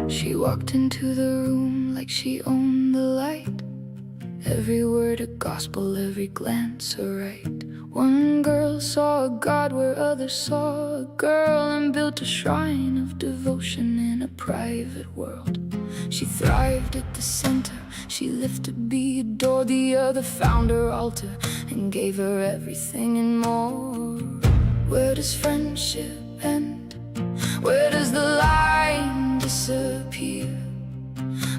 She walked into the room like she owned the light. Every word a gospel, every glance a rite. One girl saw a God where others saw a girl, and built a shrine of devotion in a private world. She thrived at the center, she lived to be adored. The other found her altar and gave her everything and more. Where does friendship end? Where does the line disappear?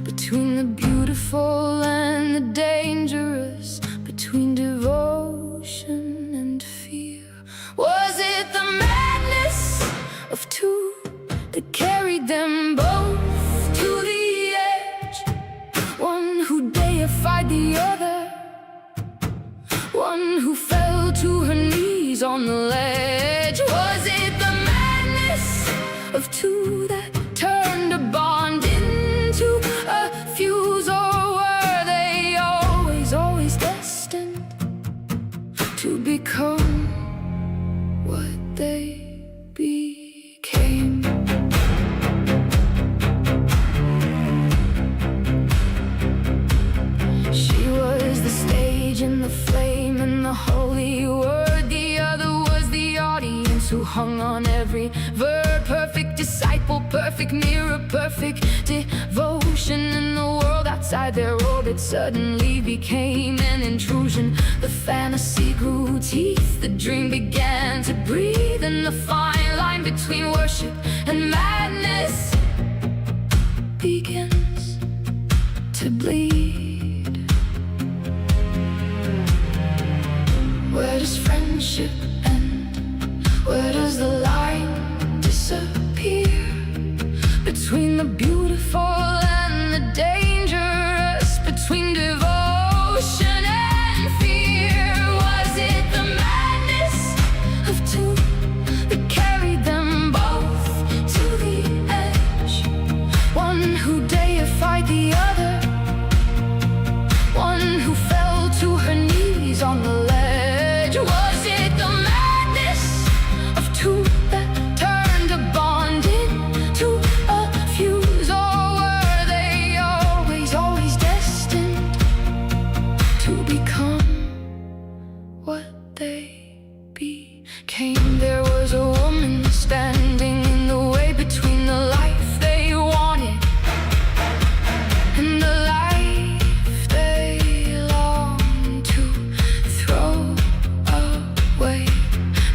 Between the beautiful and the dangerous, between devotion and fear. Was it the madness of two that carried them both to the edge? One who deified the other, one who fell to her knees on the ledge. Was it the madness of two that turned a bond into a fuse, or were they always destined to become what they became? She was the stage and the flame and the holy word. The other was the audience who hung on every verb. Perfect disciple, perfect mirror, perfect devotion. And the world outside their orbit suddenly became an intrusion. The fantasy grew teeth, the dream began to breathe, and the fine line between worship and madness begins to bleed. Where does friendship end? Where does the line disappear? Between the beautiful and the dangerous, between devotion and fear. Was it the madness of two that carried them both to the edge? One who deified the other, one who fell to her knees on the ledge. Was it the madness of two that turned a bond into a fuse, or were they always destined to become what they became? There was a woman standing in the way between the life they wanted and the life they longed to throw away.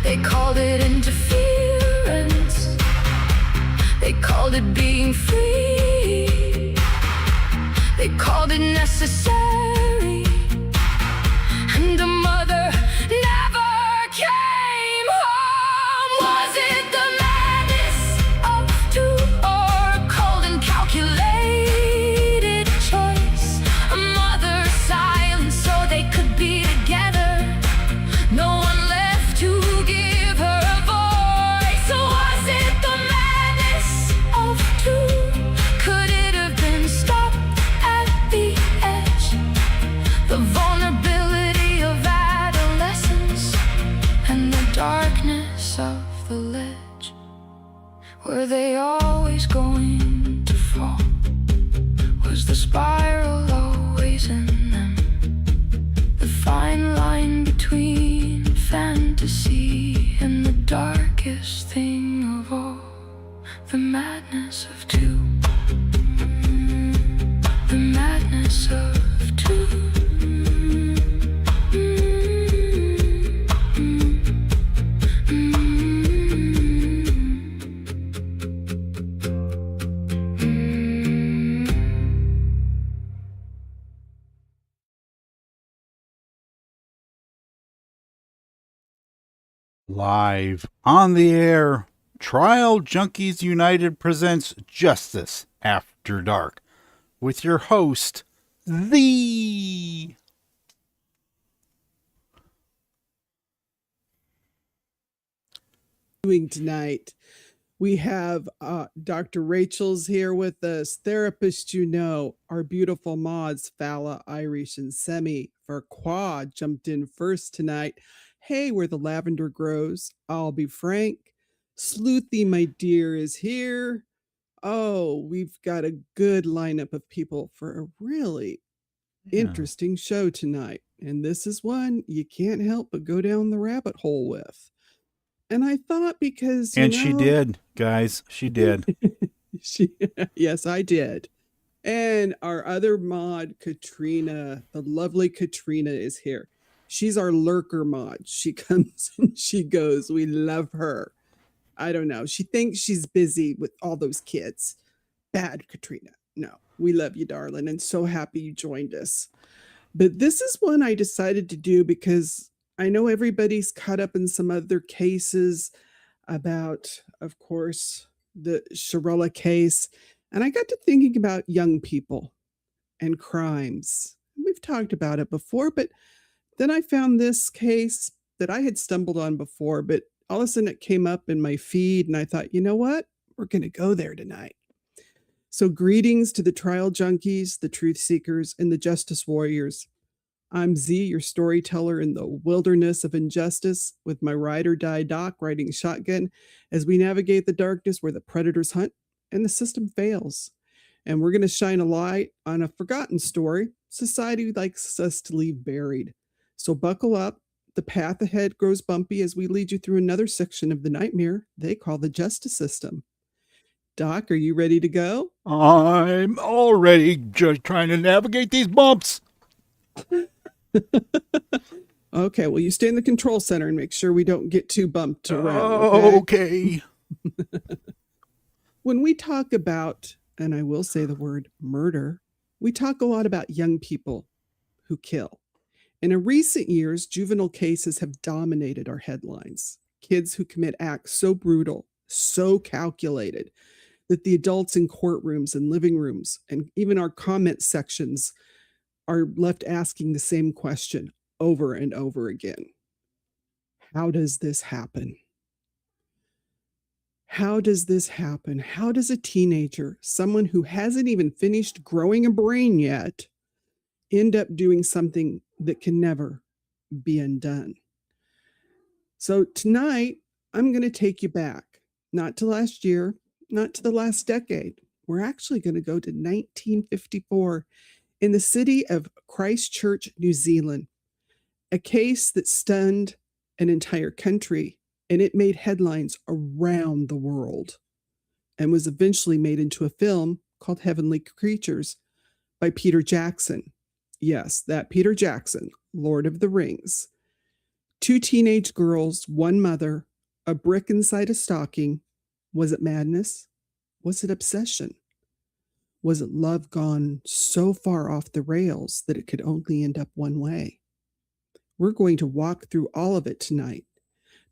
They called it interference, they called it being free, they called it necessary, and the mother never came home. Was it the madness of two, or a cold and calculated choice? A mother's silence so they could be together, no one left to give her a voice. So was it the madness of two? Could it have been stopped at the edge? The vulnerability of adolescence and the darkness of the ledge. Were they always going to fall? Was the spiral always in them? The fine line between fantasy and the darkest thing of all, the madness of two. The madness of two. Live on the air, Trial Junkies United presents Justice After Dark with your host, The. Doing tonight. We have Dr. Rachel's here with us, therapist our beautiful mods, Fala, Irish, and Semi for Quad jumped in first tonight. Hey, where the lavender grows, I'll be frank. Sleuthy, my dear, is here. Oh, we've got a good lineup of people for a really interesting show tonight. And this is one you can't help but go down the rabbit hole with. And I thought because, And she did, guys. She did. Yes, I did. And our other mod, Katrina, the lovely Katrina, is here. She's our lurker mod. She comes and she goes. We love her. I don't know. She thinks she's busy with all those kids. Bad, Katrina. No, we love you, darling, and so happy you joined us. But this is one I decided to do because I know everybody's caught up in some other cases about, of course, the Shirella case. And I got to thinking about young people and crimes. We've talked about it before, but then I found this case that I had stumbled on before, but all of a sudden it came up in my feed, and I thought, you know what? We're going to go there tonight. So, greetings to the trial junkies, the truth seekers, and the justice warriors. I'm Z, your storyteller in the wilderness of injustice, with my ride or die doc riding shotgun as we navigate the darkness where the predators hunt and the system fails. And we're going to shine a light on a forgotten story society likes us to leave buried. So buckle up. The path ahead grows bumpy as we lead you through another section of the nightmare they call the justice system. Doc, are you ready to go? I'm already just trying to navigate these bumps. Okay, well, you stay in the control center and make sure we don't get too bumped around. Okay. When we talk about, and I will say the word murder, we talk a lot about young people who kill. And in recent years, juvenile cases have dominated our headlines. Kids who commit acts so brutal, so calculated, that the adults in courtrooms and living rooms and even our comment sections are left asking the same question over and over again. How does this happen? How does this happen? How does a teenager, someone who hasn't even finished growing a brain yet, end up doing something that can never be undone? So tonight, I'm going to take you back, not to last year, not to the last decade. We're actually going to go to 1954 in the city of Christchurch, New Zealand, a case that stunned an entire country, and it made headlines around the world and was eventually made into a film called Heavenly Creatures by Peter Jackson. Yes, that Peter Jackson, Lord of the Rings. 2 teenage girls, 1 mother, a brick inside a stocking. Was it madness? Was it obsession? Was it love gone so far off the rails that it could only end up one way? We're going to walk through all of it tonight,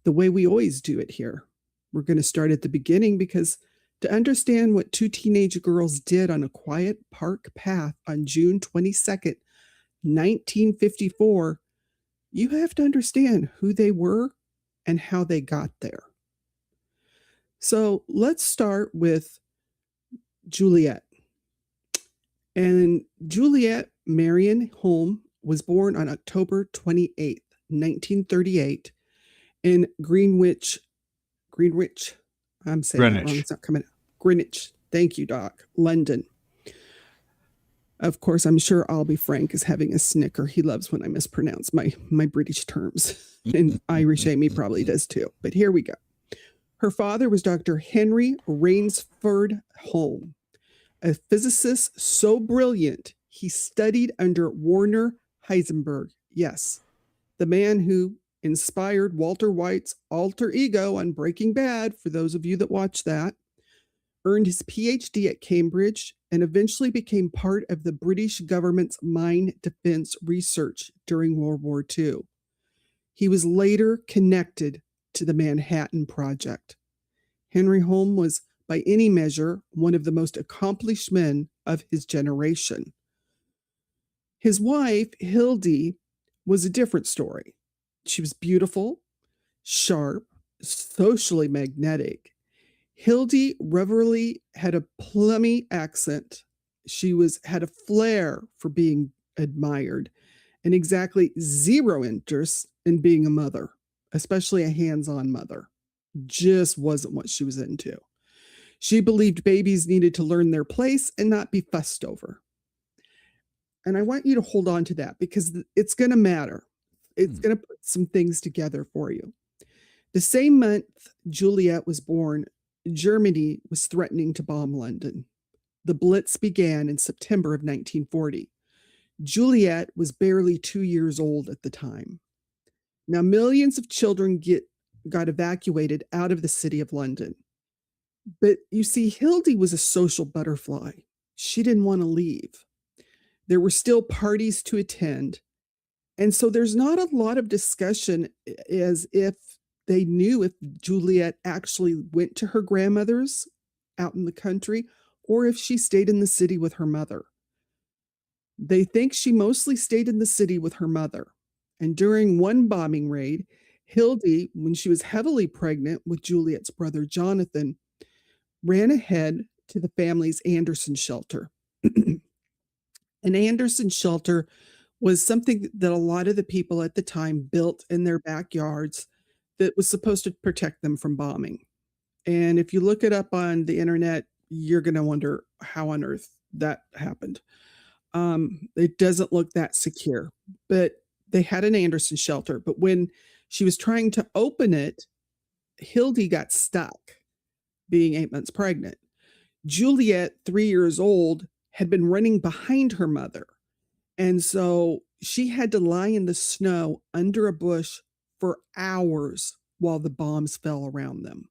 the way we always do it here. We're going to start at the beginning because to understand what 2 teenage girls did on a quiet park path on June 22nd, 1954, you have to understand who they were and how they got there. So let's start with Juliet. And Juliet Marion Hulme was born on October 28th, 1938 in Greenwich. I'm saying that wrong. It's not coming out. Greenwich. Thank you, Doc. London. Of course, I'm sure I'll be Frank is having a snicker. He loves when I mispronounce my British terms. And Irish Amy probably does too. But here we go. Her father was Dr. Henry Rainsford Hulme, a physicist so brilliant he studied under Werner Heisenberg. Yes, the man who inspired Walter White's alter ego on Breaking Bad, for those of you that watch that, earned his PhD at Cambridge, and eventually became part of the British government's mine defense research during World War II. He was later connected to the Manhattan Project. Henry Hulme was, by any measure, one of the most accomplished men of his generation. His wife, Hilda, was a different story. She was beautiful, sharp, socially magnetic. Hilda Reverly had a plummy accent. She had a flair for being admired and exactly zero interest in being a mother. especially a hands-on mother. Just wasn't what she was into. She believed babies needed to learn their place and not be fussed over. And I want you to hold on to that because it's going to matter. It's going to put some things together for you. The same month Juliet was born, Germany was threatening to bomb London. The Blitz began in September of 1940. Juliet was barely 2 years old at the time. Now, millions of children got evacuated out of the city of London. But you see, Hilda was a social butterfly. She didn't want to leave. There were still parties to attend. And so there's not a lot of discussion as if they knew if Juliet actually went to her grandmother's out in the country or if she stayed in the city with her mother. They think she mostly stayed in the city with her mother. And during one bombing raid, Hilda, when she was heavily pregnant with Juliet's brother Jonathan, ran ahead to the family's Anderson shelter. An Anderson shelter was something that a lot of the people at the time built in their backyards that was supposed to protect them from bombing. And if you look it up on the internet, you're going to wonder how on earth that happened. It doesn't look that secure, but they had an Anderson shelter. But when she was trying to open it, Hilda got stuck, being 8 months pregnant. Juliet, 3 years old, had been running behind her mother. And so she had to lie in the snow under a bush for hours while the bombs fell around them.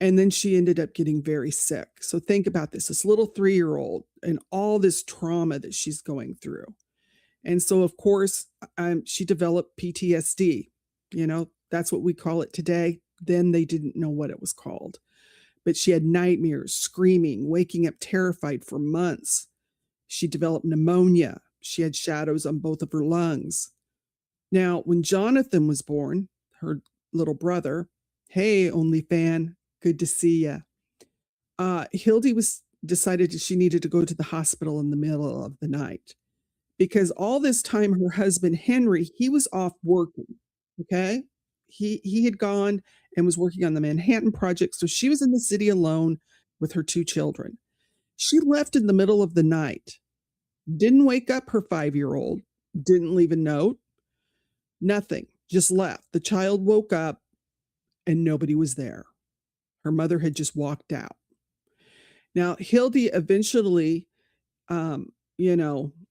And then she ended up getting very sick. So think about this little 3-year-old and all this trauma that she's going through. And so, of course, she developed PTSD. You know, that's what we call it today. Then they didn't know what it was called. But she had nightmares, screaming, waking up terrified for months. She developed pneumonia. She had shadows on both of her lungs. Now, when Jonathan was born, her little brother, hey, only fan, good to see ya. Hilda decided she needed to go to the hospital in the middle of the night because all this time her husband Henry, he was off working. Okay, he had gone and was working on the Manhattan Project, so she was in the city alone with her 2 children. She left in the middle of the night, didn't wake up her 5-year-old, didn't leave a note, nothing, just left. The child woke up and nobody was there. Her mother had just walked out. Now, Hilda eventually,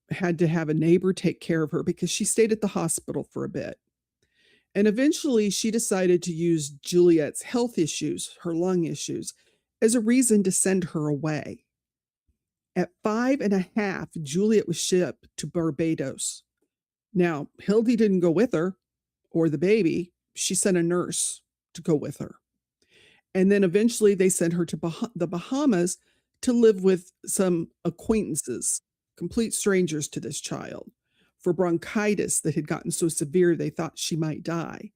had to have a neighbor take care of her because she stayed at the hospital for a bit. And eventually she decided to use Juliet's health issues, her lung issues, as a reason to send her away. At 5.5, Juliet was shipped to Barbados. Now, Hilda didn't go with her or the baby. She sent a nurse to go with her. And then eventually they sent her to the Bahamas to live with some acquaintances, complete strangers to this child, for bronchitis that had gotten so severe they thought she might die.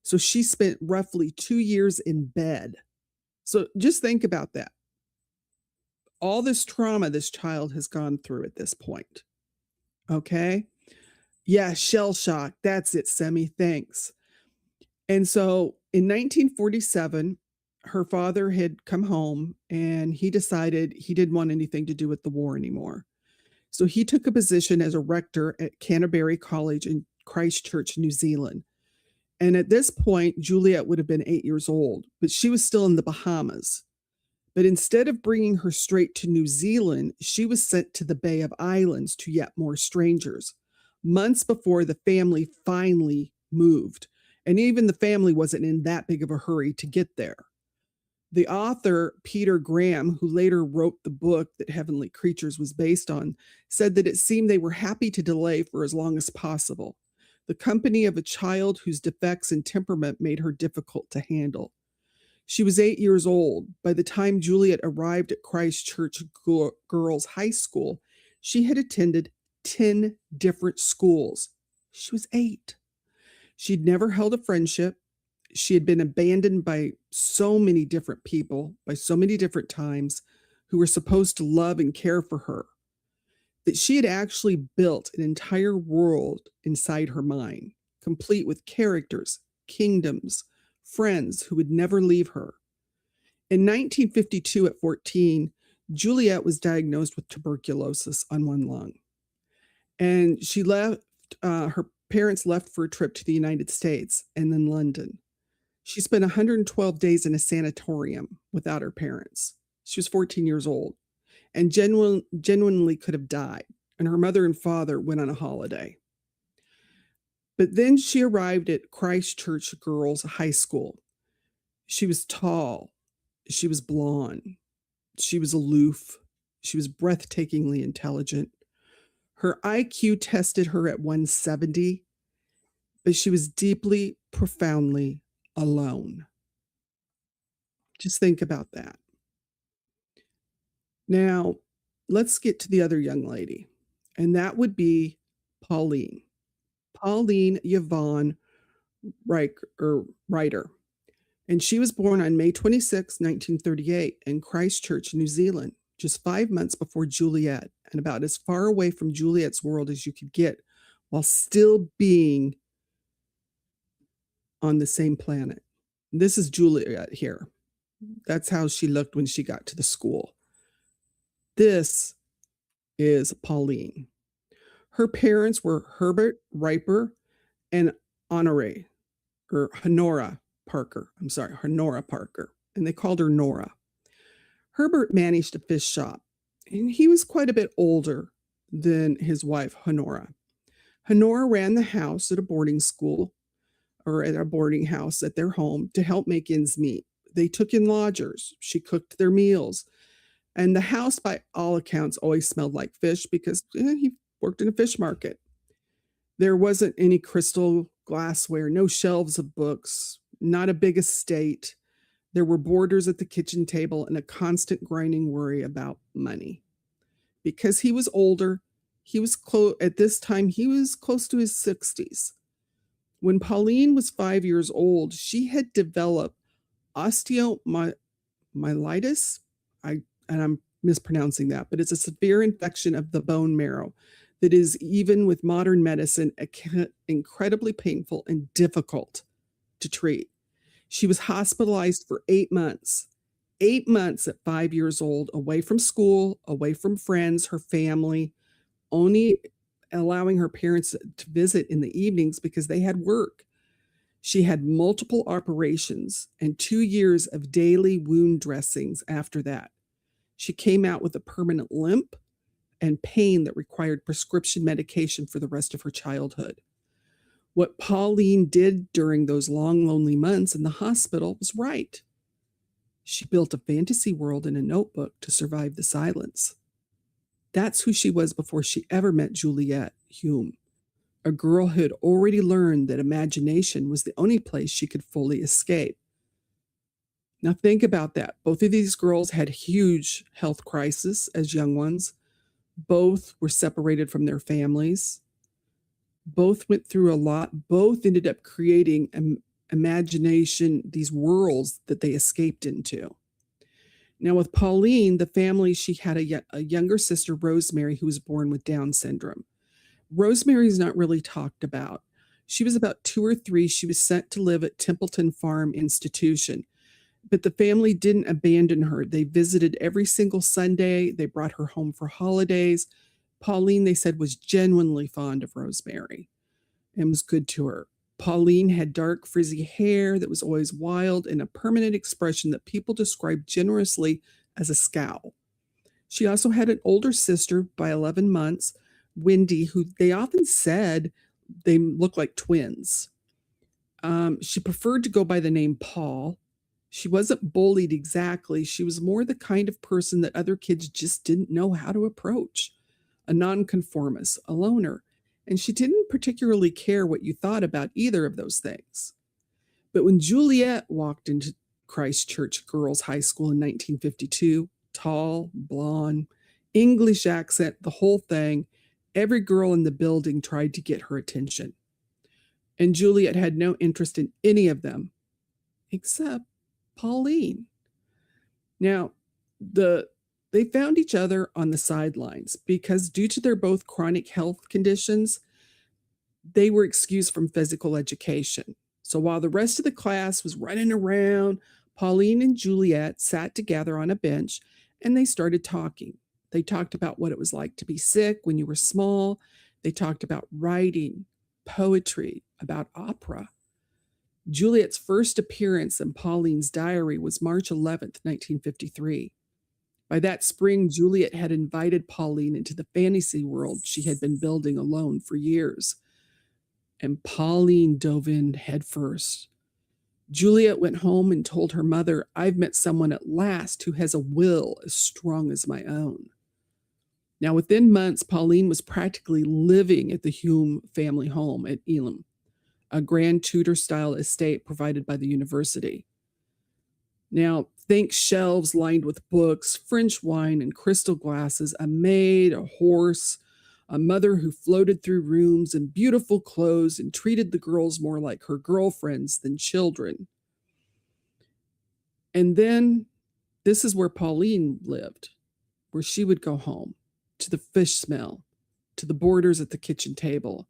So she spent roughly 2 years in bed. So just think about that. All this trauma this child has gone through at this point. Okay? Yeah, shell shock. That's it, Semi. Thanks. And so in 1947, her father had come home and he decided he didn't want anything to do with the war anymore. So he took a position as a rector at Canterbury College in Christchurch, New Zealand. And at this point, Juliet would have been 8 years old, but she was still in the Bahamas. But instead of bringing her straight to New Zealand, she was sent to the Bay of Islands to yet more strangers, months before the family finally moved. And even the family wasn't in that big of a hurry to get there. The author, Peter Graham, who later wrote the book that Heavenly Creatures was based on, said that it seemed they were happy to delay for as long as possible. The company of a child whose defects and temperament made her difficult to handle. She was 8 years old. By the time Juliet arrived at Christchurch Girls High School, she had attended 10 different schools. She was 8. She'd never held a friendship. She had been abandoned by so many different people, by so many different times, who were supposed to love and care for her, that she had actually built an entire world inside her mind. complete with characters, kingdoms, friends who would never leave her. In 1952, at 14, Juliet was diagnosed with tuberculosis on one lung. And she left, her parents left for a trip to the United States and then London. She spent 112 days in a sanatorium without her parents. She was 14 years old and genuinely could have died. And her mother and father went on a holiday. But then she arrived at Christ Church Girls High School. She was tall. She was blonde. She was aloof. She was breathtakingly intelligent. Her IQ tested her at 170, but she was deeply, profoundly alone. Just think about that. Now, let's get to the other young lady, and that would be Pauline. Pauline Yvonne Ryder. And she was born on May 26, 1938, in Christchurch, New Zealand, just 5 months before Juliet, and about as far away from Juliet's world as you could get while still being on the same planet. This is Juliet here. That's how she looked when she got to the school. This is Pauline. Her parents were Herbert Riper and Honora Parker. Honora Parker. And they called her Nora. Herbert managed a fish shop, and he was quite a bit older than his wife, Honora. Honora ran the house at a boarding school or at a boarding house at their home to help make ends meet. They took in lodgers. She cooked their meals. And the house, by all accounts, always smelled like fish because he worked in a fish market. There wasn't any crystal glassware, no shelves of books, not a big estate. There were boarders at the kitchen table and a constant grinding worry about money. Because he was older, at this time, he was close to his 60s. When Pauline was 5 years old, she had developed osteomyelitis. And I'm mispronouncing that, but it's a severe infection of the bone marrow that is, even with modern medicine, incredibly painful and difficult to treat. She was hospitalized for 8 months. 8 months at 5 years old, away from school, away from friends, her family, only allowing her parents to visit in the evenings because they had work. She had multiple operations and 2 years of daily wound dressings after that. She came out with a permanent limp and pain that required prescription medication for the rest of her childhood. What Pauline did during those long, lonely months in the hospital was right. She built a fantasy world in a notebook to survive the silence. That's who she was before she ever met Juliet Hulme, a girl who had already learned that imagination was the only place she could fully escape. Now think about that. Both of these girls had huge health crises as young ones. Both were separated from their families. Both went through a lot. Both ended up creating imagination, these worlds that they escaped into. Now with Pauline, the family, she had a younger sister, Rosemary, who was born with Down syndrome. Rosemary's not really talked about. She was about 2 or 3. She was sent to live at Templeton Farm Institution. But the family didn't abandon her. They visited every single Sunday. They brought her home for holidays. Pauline, they said, was genuinely fond of Rosemary and was good to her. Pauline had dark, frizzy hair that was always wild and a permanent expression that people described generously as a scowl. She also had an older sister by 11 months, Wendy, who they often said they looked like twins. She preferred to go by the name Paul. She wasn't bullied exactly. She was more the kind of person that other kids just didn't know how to approach. A nonconformist, a loner. And she didn't particularly care what you thought about either of those things. But when Juliet walked into Christ Church Girls High School in 1952, tall, blonde, English accent, the whole thing, every girl in the building tried to get her attention. And Juliet had no interest in any of them, except Pauline. Now, they found each other on the sidelines because due to their both chronic health conditions, They were excused from physical education. So while the rest of the class was running around, Pauline and Juliet sat together on a bench and they started talking. They talked about what it was like to be sick when you were small. They talked about writing, poetry, about opera. Juliet's first appearance in Pauline's diary was March 11th, 1953. By that spring, Juliet had invited Pauline into the fantasy world she had been building alone for years. And Pauline dove in headfirst. Juliet went home and told her mother, "I've met someone at last who has a will as strong as my own." Now, within months, Pauline was practically living at the Hulme family home at Elam, a grand Tudor-style estate provided by the university. Now, think shelves lined with books, French wine, and crystal glasses, a maid, a horse, a mother who floated through rooms in beautiful clothes and treated the girls more like her girlfriends than children. And then this is where Pauline lived, where she would go home, to the fish smell, to the boarders at the kitchen table,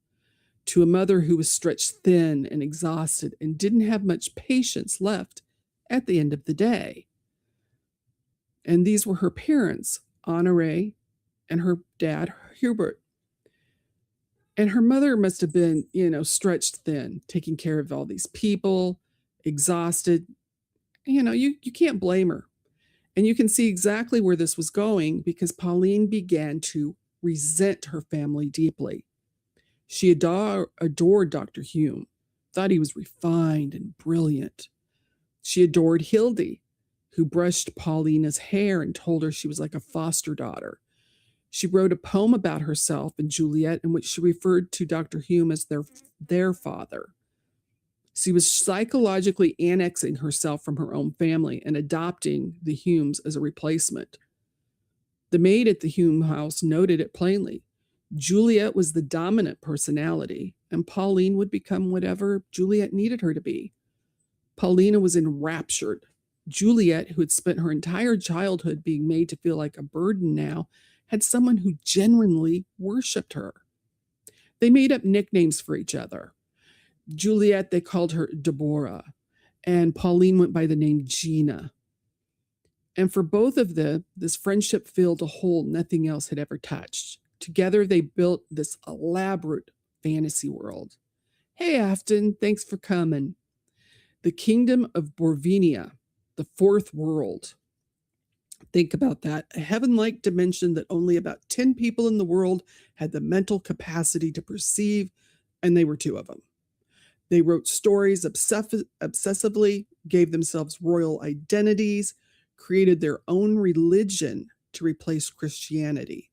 to a mother who was stretched thin and exhausted and didn't have much patience left at the end of the day. And these were her parents, Honore and her dad, Hubert. And her mother must have been, stretched thin, taking care of all these people, exhausted. You can't blame her. And you can see exactly where this was going because Pauline began to resent her family deeply. She adored Dr. Hulme, thought he was refined and brilliant. She adored Hilda, who brushed Paulina's hair and told her she was like a foster daughter. She wrote a poem about herself and Juliet in which she referred to Dr. Hulme as their father. She was psychologically annexing herself from her own family and adopting the Hulmes as a replacement. The maid at the Hulme house noted it plainly. Juliet was the dominant personality, and Pauline would become whatever Juliet needed her to be. Paulina was enraptured. Juliet, who had spent her entire childhood being made to feel like a burden now, had someone who genuinely worshipped her. They made up nicknames for each other. Juliet, they called her Deborah, and Pauline went by the name Gina. And for both of them, this friendship filled a hole nothing else had ever touched. Together, they built this elaborate fantasy world. Hey, Afton, thanks for coming. The kingdom of Borovnia, the fourth world. Think about that. A heaven-like dimension that only about 10 people in the world had the mental capacity to perceive, and they were 2 of them. They wrote stories obsessively, gave themselves royal identities, created their own religion to replace Christianity.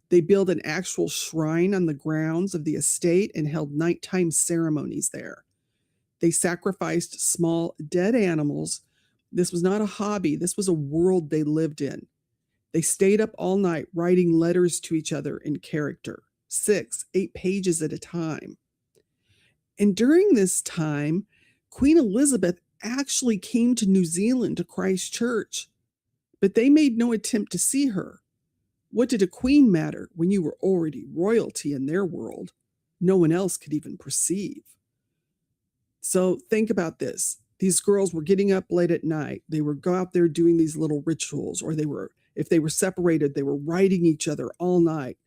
They built an actual shrine on the grounds of the estate and held nighttime ceremonies there. They sacrificed small dead animals. This was not a hobby. This was a world they lived in. They stayed up all night writing letters to each other in character, 6, 8 pages at a time. And during this time, Queen Elizabeth actually came to New Zealand to Christchurch, but they made no attempt to see her. What did a queen matter when you were already royalty in their world? No one else could even perceive. So think about this. These girls were getting up late at night. They would go out there doing these little rituals, or if they were separated, they were writing each other all night.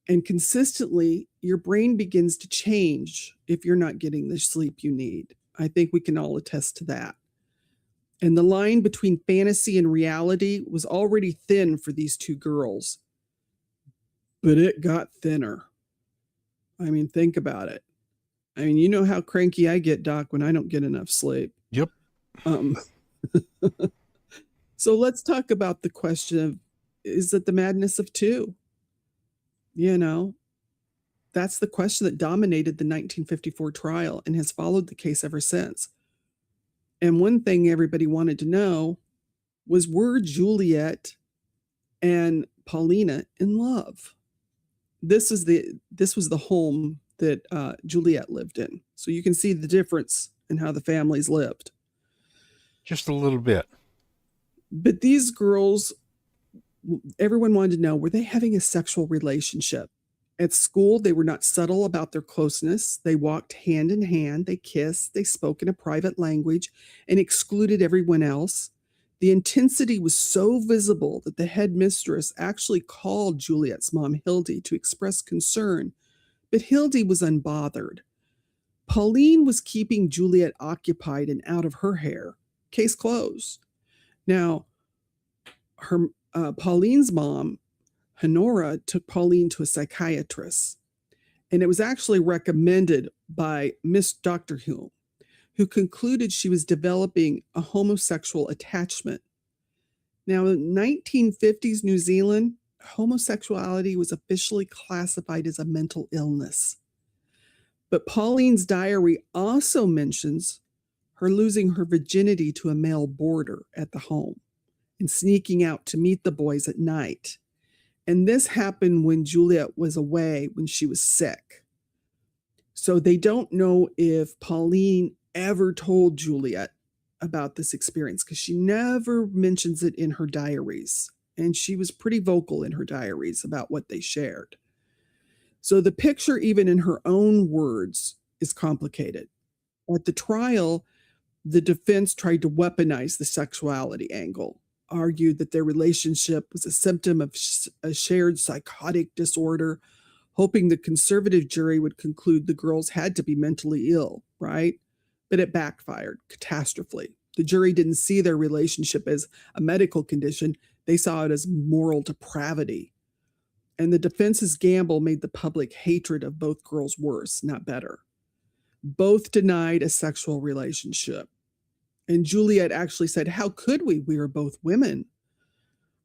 And consistently, your brain begins to change if you're not getting the sleep you need. I think we can all attest to that. And the line between fantasy and reality was already thin for these 2 girls. But it got thinner. I mean, think about it. I mean, you know how cranky I get, Doc, when I don't get enough sleep. Yep. So let's talk about the question of, is it the madness of 2? That's the question that dominated the 1954 trial and has followed the case ever since. And one thing everybody wanted to know was, were Juliet and Paulina in love? This was the home that Juliet lived in. So you can see the difference in how the families lived. Just a little bit. But these girls, everyone wanted to know, were they having a sexual relationship? At school, they were not subtle about their closeness. They walked hand in hand, they kissed, they spoke in a private language and excluded everyone else. The intensity was so visible that the headmistress actually called Juliet's mom, Hilda, to express concern, but Hilda was unbothered. Pauline was keeping Juliet occupied and out of her hair. Case closed. Now, Pauline's mom, Honora, took Pauline to a psychiatrist, and it was actually recommended by Miss Dr. Hulme, who concluded she was developing a homosexual attachment. Now, in 1950s New Zealand, homosexuality was officially classified as a mental illness. But Pauline's diary also mentions her losing her virginity to a male boarder at the home and sneaking out to meet the boys at night. And this happened when Juliet was away when she was sick. So they don't know if Pauline ever told Juliet about this experience because she never mentions it in her diaries. And she was pretty vocal in her diaries about what they shared. So the picture, even in her own words, is complicated. At the trial, the defense tried to weaponize the sexuality angle, argued that their relationship was a symptom of a shared psychotic disorder, hoping the conservative jury would conclude the girls had to be mentally ill, right? But it backfired catastrophically. The jury didn't see their relationship as a medical condition. They saw it as moral depravity. And the defense's gamble made the public hatred of both girls worse, not better. Both denied a sexual relationship. And Juliet actually said, "How could we? We are both women."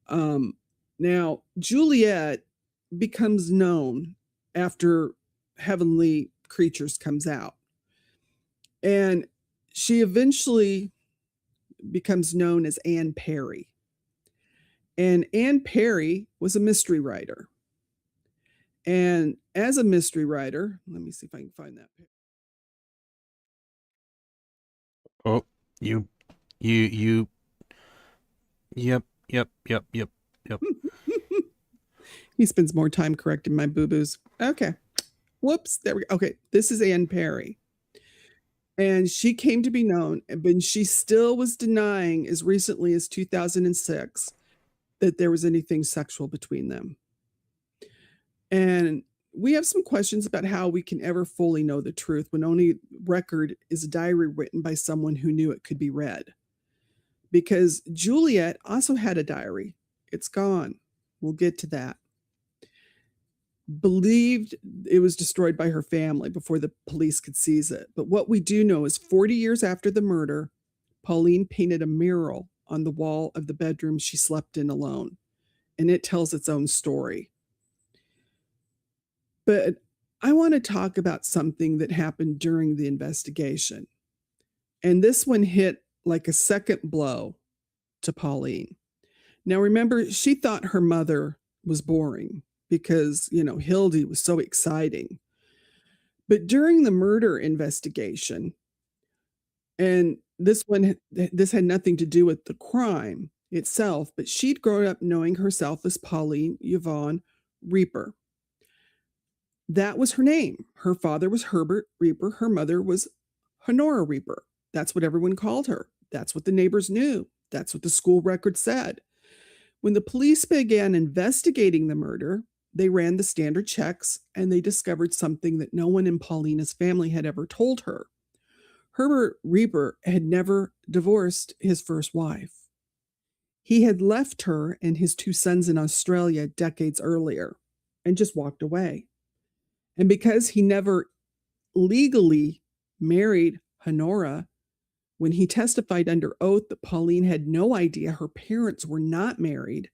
Now, Juliet becomes known after Heavenly Creatures comes out. And she eventually becomes known as Anne Perry. And Anne Perry was a mystery writer. And as a mystery writer, let me see if I can find that. Oh, yep. He spends more time correcting my boo-boos. Okay. Whoops. There we go. Okay. This is Anne Perry. And she came to be known, but she still was denying as recently as 2006 that there was anything sexual between them. And we have some questions about how we can ever fully know the truth when only record is a diary written by someone who knew it could be read. Because Juliet also had a diary. It's gone. We'll get to that. Believed it was destroyed by her family before the police could seize it. But what we do know is 40 years after the murder, Pauline painted a mural on the wall of the bedroom she slept in alone. And it tells its own story. But I want to talk about something that happened during the investigation. And this one hit like a second blow to Pauline. Now, remember, she thought her mother was boring because, Hilda was so exciting. But during the murder investigation, and this had nothing to do with the crime itself, but she'd grown up knowing herself as Pauline Yvonne Reaper. That was her name. Her father was Herbert Reaper. Her mother was Honora Reaper. That's what everyone called her. That's what the neighbors knew. That's what the school record said. When the police began investigating the murder, they ran the standard checks and they discovered something that no one in Paulina's family had ever told her. Herbert Reaper had never divorced his first wife. He had left her and his two sons in Australia decades earlier and just walked away. And because he never legally married Honora, when he testified under oath that Pauline had no idea her parents were not married,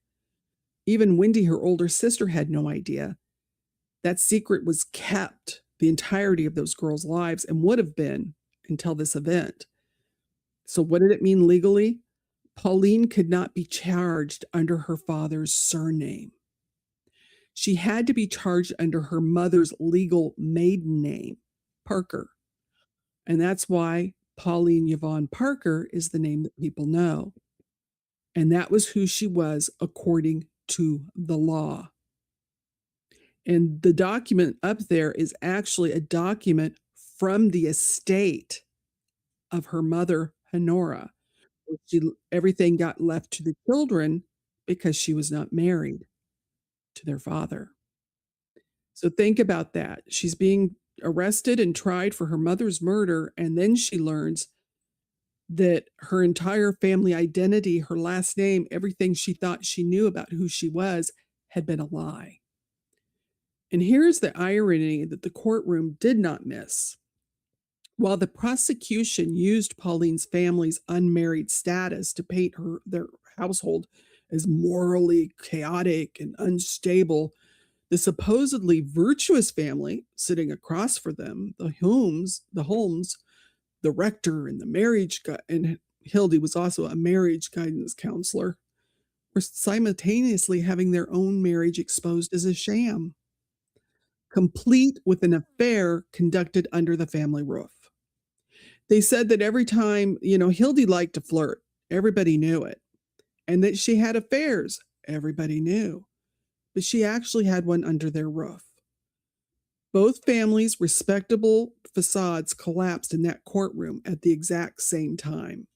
even Wendy, her older sister, had no idea. That secret was kept the entirety of those girls' lives and would have been until this event. So what did it mean legally? Pauline could not be charged under her father's surname. She had to be charged under her mother's legal maiden name, Parker. And that's why Pauline Yvonne Parker is the name that people know. And that was who she was according to the law. And the document up there is actually a document from the estate of her mother, Honora. Everything got left to the children because she was not married to their father. So think about that. She's being arrested and tried for her mother's murder, and then she learns that her entire family identity, her last name, everything she thought she knew about who she was, had been a lie. And here's the irony that the courtroom did not miss. While the prosecution used Pauline's family's unmarried status to paint their household as morally chaotic and unstable, the supposedly virtuous family sitting across from them, the Hulmes, the rector and the marriage and Hilda was also a marriage guidance counselor, were simultaneously having their own marriage exposed as a sham, complete with an affair conducted under the family roof. They said that every time, Hilda liked to flirt, everybody knew it, and that she had affairs, everybody knew, but she actually had one under their roof. Both families' respectable facades collapsed in that courtroom at the exact same time.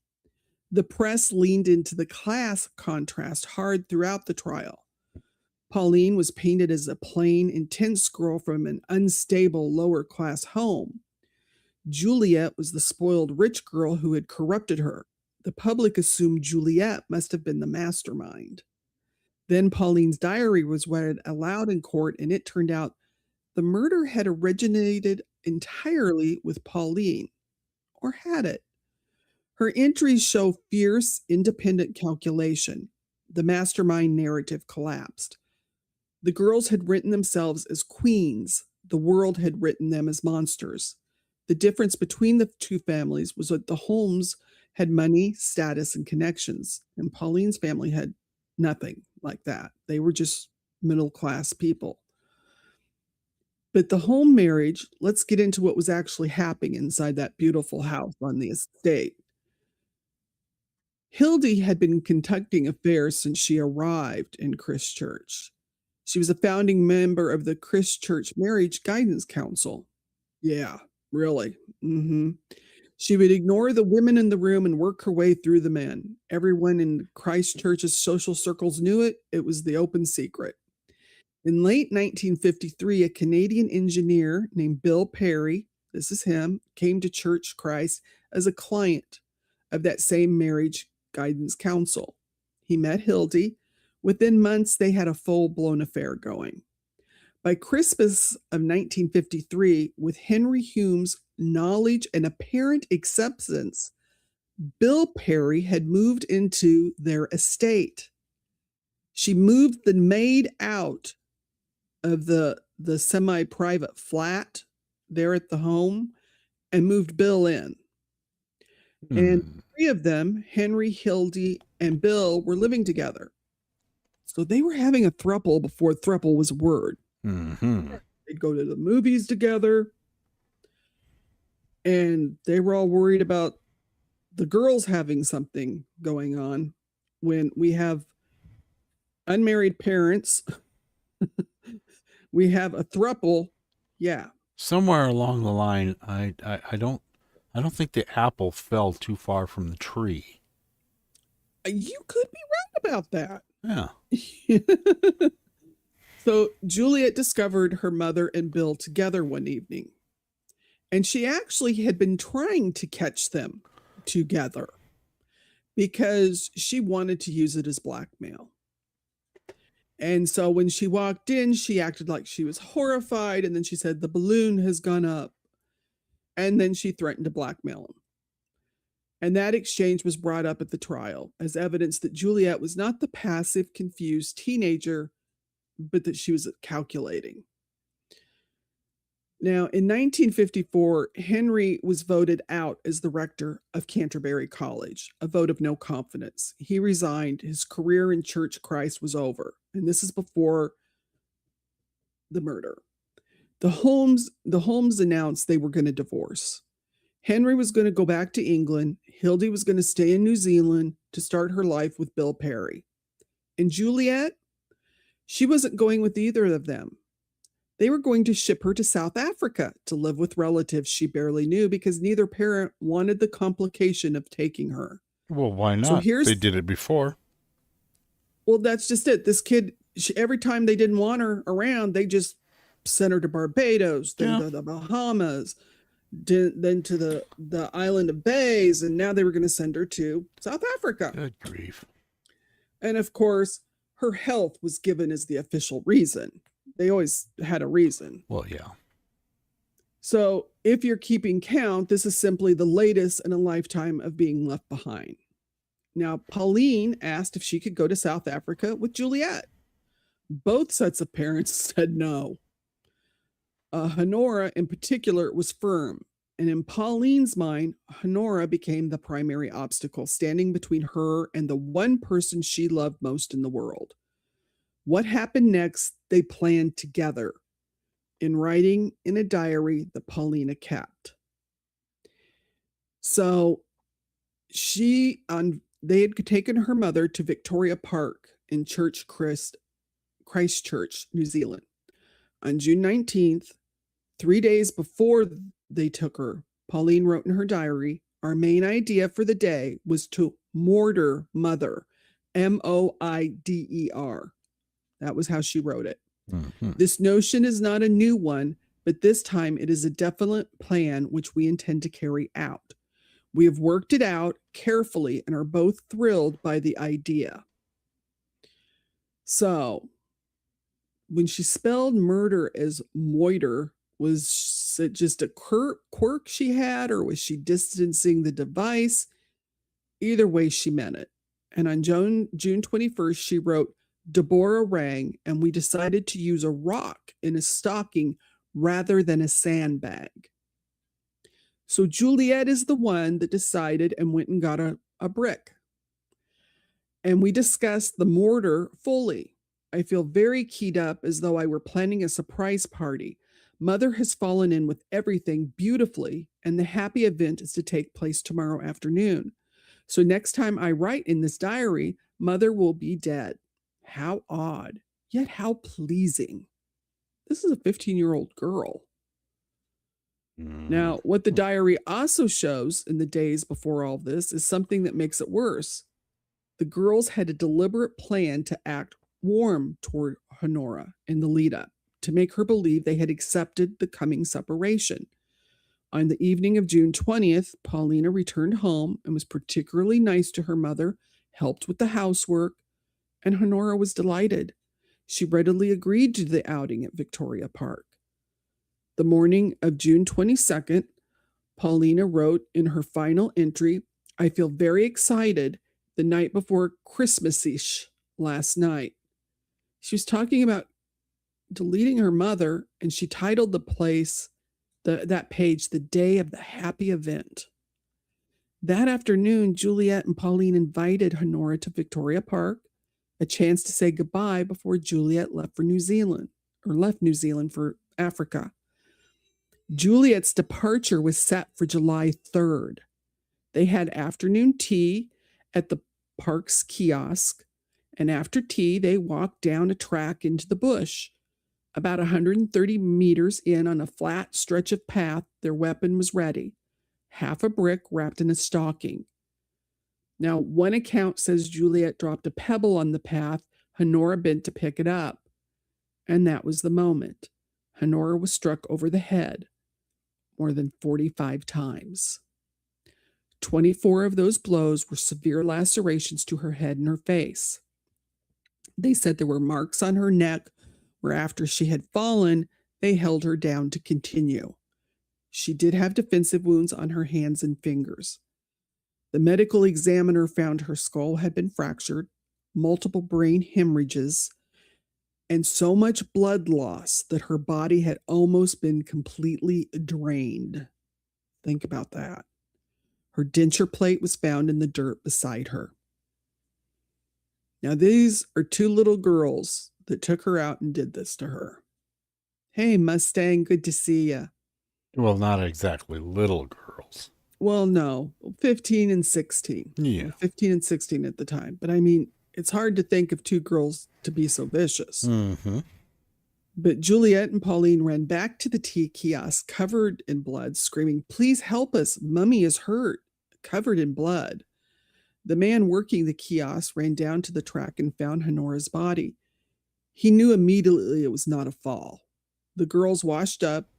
The press leaned into the class contrast hard throughout the trial. Pauline was painted as a plain, intense girl from an unstable, lower-class home. Juliet was the spoiled rich girl who had corrupted her. The public assumed Juliet must have been the mastermind. Then Pauline's diary was read aloud in court, and it turned out the murder had originated entirely with Pauline, or had it? Her entries show fierce, independent calculation. The mastermind narrative collapsed. The girls had written themselves as queens. The world had written them as monsters. The difference between the two families was that the Hulmes had money, status, and connections, and Pauline's family had nothing like that. They were just middle-class people. But the Hulme marriage, let's get into what was actually happening inside that beautiful house on the estate. Hilda had been conducting affairs since she arrived in Christchurch. She was a founding member of the Christchurch Marriage Guidance Council. Yeah, really. She would ignore the women in the room and work her way through the men. Everyone in Christchurch's social circles knew it. It was the open secret. In late 1953, a Canadian engineer named Bill Perry, this is him, came to Church Christ as a client of that same marriage guidance council. He met Hilda. Within months, they had a full-blown affair going. By Christmas of 1953, with Henry Hulme's knowledge and apparent acceptance, Bill Perry had moved into their estate. She moved the maid out of the semi-private flat there at the home and moved Bill in. And three of them, Henry, Hilda, and Bill, were living together. So they were having a throuple before throuple was a word. They'd go to the movies together, and they were all worried about the girls having something going on when we have unmarried parents. We have a throuple. Yeah. Somewhere along the line, I don't think the apple fell too far from the tree. You could be right about that. Yeah. So Juliet discovered her mother and Bill together one evening, and she actually had been trying to catch them together because she wanted to use it as blackmail. And so when she walked in, she acted like she was horrified, and then she said, "The balloon has gone up." And then she threatened to blackmail him. And that exchange was brought up at the trial as evidence that Juliet was not the passive, confused teenager, but that she was calculating. Now, in 1954, Henry was voted out as the rector of Canterbury College, a vote of no confidence. He resigned. His career in Church Christ was over. And this is before the murder. The Hulmes announced they were going to divorce. Henry was going to go back to England. Hilda was going to stay in New Zealand to start her life with Bill Perry. And Juliet, she wasn't going with either of them. They were going to ship her to South Africa to live with relatives she barely knew because neither parent wanted the complication of taking her. Well, why not? So here's, they did it before. Well, that's just it. This kid, every time they didn't want her around, they just sent her to Barbados, then to the Bahamas, then to the island of Bays, and now they were going to send her to South Africa. Good grief. And of course, her health was given as the official reason. They always had a reason. Well, yeah. So if you're keeping count, this is simply the latest in a lifetime of being left behind. Now, Pauline asked if she could go to South Africa with Juliet. Both sets of parents said no. Honora, in particular, was firm. And in Pauline's mind, Honora became the primary obstacle, standing between her and the one person she loved most in the world. What happened next, they planned together, in writing in a diary that Paulina kept. So they had taken her mother to Victoria Park in Christchurch, New Zealand. On June 19th, 3 days before they took her, Pauline wrote in her diary, "Our main idea for the day was to mortar mother, M-O-I-D-E-R." That was how she wrote it. Mm-hmm. This notion is not a new one, but this time it is a definite plan which we intend to carry out. We have worked it out carefully and are both thrilled by the idea. So, when she spelled murder as moiter, was it just a quirk she had, or was she distancing the device? Either way, she meant it. And on June 21st, she wrote, "Deborah rang, and we decided to use a rock in a stocking rather than a sandbag." So Juliet is the one that decided and went and got a brick. And we discussed the mortar fully. I feel very keyed up, as though I were planning a surprise party. Mother has fallen in with everything beautifully, and the happy event is to take place tomorrow afternoon. So next time I write in this diary, Mother will be dead. How odd, yet how pleasing. This is a 15-year-old girl. Now, what the diary also shows in the days before all this is something that makes it worse. The girls had a deliberate plan to act warm toward Honora in the lead up, to make her believe they had accepted the coming separation. On the evening of June 20th, Paulina returned home and was particularly nice to her mother, helped with the housework, and Honora was delighted. She readily agreed to the outing at Victoria Park. The morning of June 22nd, Paulina wrote in her final entry, "I feel very excited the night before Christmas-ish last night." She was talking about deleting her mother, and she titled the place, that page, "The Day of the Happy Event." That afternoon, Juliet and Pauline invited Honora to Victoria Park, a chance to say goodbye before Juliet left New Zealand for Africa. Juliet's departure was set for July 3rd. They had afternoon tea at the park's kiosk, and after tea, they walked down a track into the bush. About 130 meters in on a flat stretch of path, their weapon was ready, half a brick wrapped in a stocking. Now, one account says Juliet dropped a pebble on the path. Honora bent to pick it up. And that was the moment. Honora was struck over the head more than 45 times. 24 of those blows were severe lacerations to her head and her face. They said there were marks on her neck where, after she had fallen, they held her down to continue. She did have defensive wounds on her hands and fingers. The medical examiner found her skull had been fractured, multiple brain hemorrhages, and so much blood loss that her body had almost been completely drained. Think about that. Her denture plate was found in the dirt beside her. Now, these are two little girls that took her out and did this to her. "Hey, Mustang, good to see you." Well, not exactly little girls. Well, no, 15 and 16. Yeah. 15 and 16 at the time. But I mean, it's hard to think of two girls to be so vicious. Mm-hmm. But Juliet and Pauline ran back to the tea kiosk covered in blood, screaming, "Please help us. Mummy is hurt," covered in blood. The man working the kiosk ran down to the track and found Honora's body. He knew immediately it was not a fall. The girls washed up,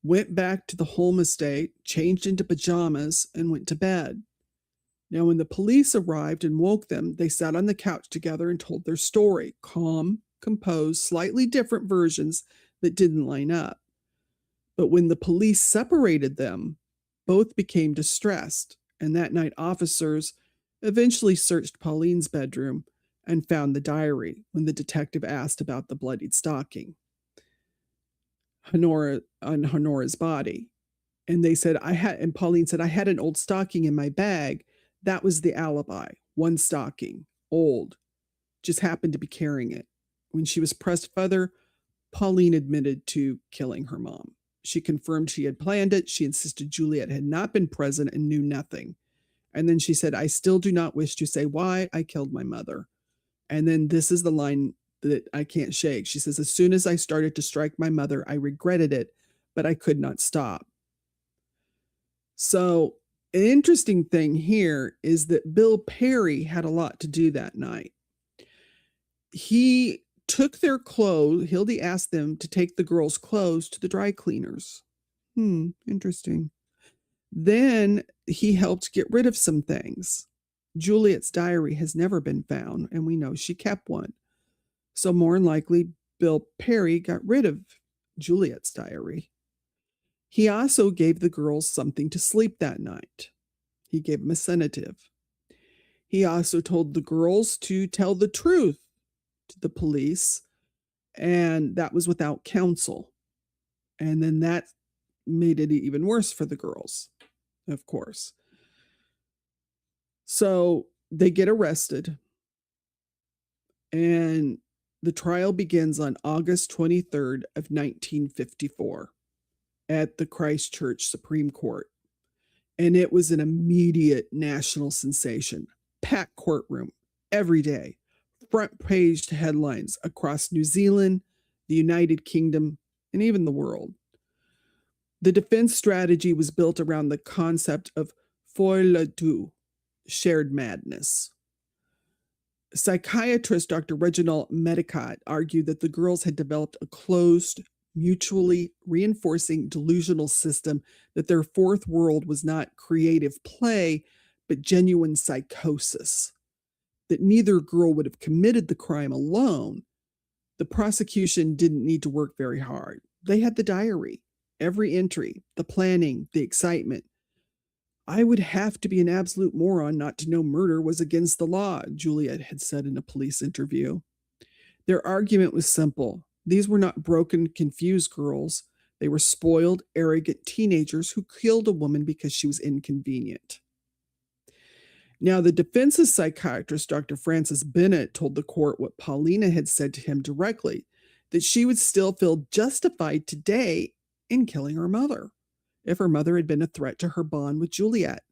went back to the Hulme estate, changed into pajamas, and went to bed. Now, when the police arrived and woke them, they sat on the couch together and told their story, calm, composed, slightly different versions that didn't line up. But when the police separated them, both became distressed, and that night officers eventually searched Pauline's bedroom and found the diary when the detective asked about the bloodied stocking on Honora's body. And they said, and Pauline said, "I had an old stocking in my bag. That was the alibi. One stocking, old, just happened to be carrying it." When she was pressed further, Pauline admitted to killing her mom. She confirmed she had planned it. She insisted Juliet had not been present and knew nothing. And then she said, "I still do not wish to say why I killed my mother." And then this is the line that I can't shake. She says, "As soon as I started to strike my mother, I regretted it, but I could not stop." So an interesting thing here is that Bill Perry had a lot to do that night. He took their clothes. Hildy asked them to take the girls' clothes to the dry cleaners. Interesting. Then he helped get rid of some things. Juliet's diary has never been found, and we know she kept one. So more than likely, Bill Perry got rid of Juliet's diary. He also gave the girls something to sleep that night. He gave them a sedative. He also told the girls to tell the truth to the police, and that was without counsel. And then that made it even worse for the girls, of course. So they get arrested, and the trial begins on August 23rd of 1954 at the Christchurch Supreme Court. And it was an immediate national sensation. Packed courtroom every day. Front page headlines across New Zealand, the United Kingdom, and even the world. The defense strategy was built around the concept of folie, deux, shared madness. Psychiatrist Dr. Reginald Medicott argued that the girls had developed a closed, mutually reinforcing delusional system, that their fourth world was not creative play, but genuine psychosis, that neither girl would have committed the crime alone. The prosecution didn't need to work very hard. They had the diary, every entry, the planning, the excitement. "I would have to be an absolute moron not to know murder was against the law," Juliet had said in a police interview. Their argument was simple. These were not broken, confused girls. They were spoiled, arrogant teenagers who killed a woman because she was inconvenient. Now, the defense's psychiatrist, Dr. Francis Bennett, told the court what Paulina had said to him directly, that she would still feel justified today in killing her mother if her mother had been a threat to her bond with Juliet.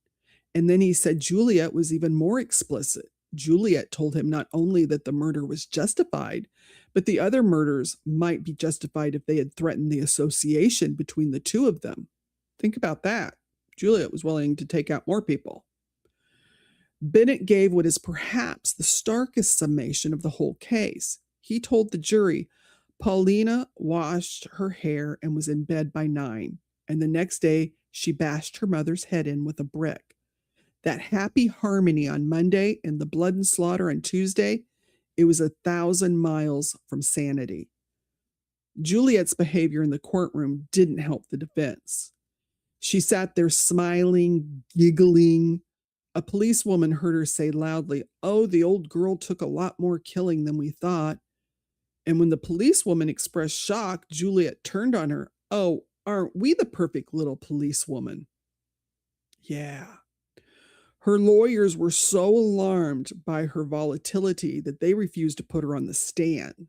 And then he said Juliet was even more explicit. Juliet told him not only that the murder was justified, but the other murders might be justified if they had threatened the association between the two of them. Think about that. Juliet was willing to take out more people. Bennett gave what is perhaps the starkest summation of the whole case. He told the jury, Paulina washed her hair and was in bed by 9, and the next day she bashed her mother's head in with a brick. That happy harmony on Monday and the blood and slaughter on Tuesday, it was 1,000 miles from sanity. Juliet's behavior in the courtroom didn't help the defense. She sat there smiling, giggling. A policewoman heard her say loudly, "Oh, the old girl took a lot more killing than we thought." And when the policewoman expressed shock, Juliet turned on her. "Oh, aren't we the perfect little policewoman?" Yeah. Her lawyers were so alarmed by her volatility that they refused to put her on the stand.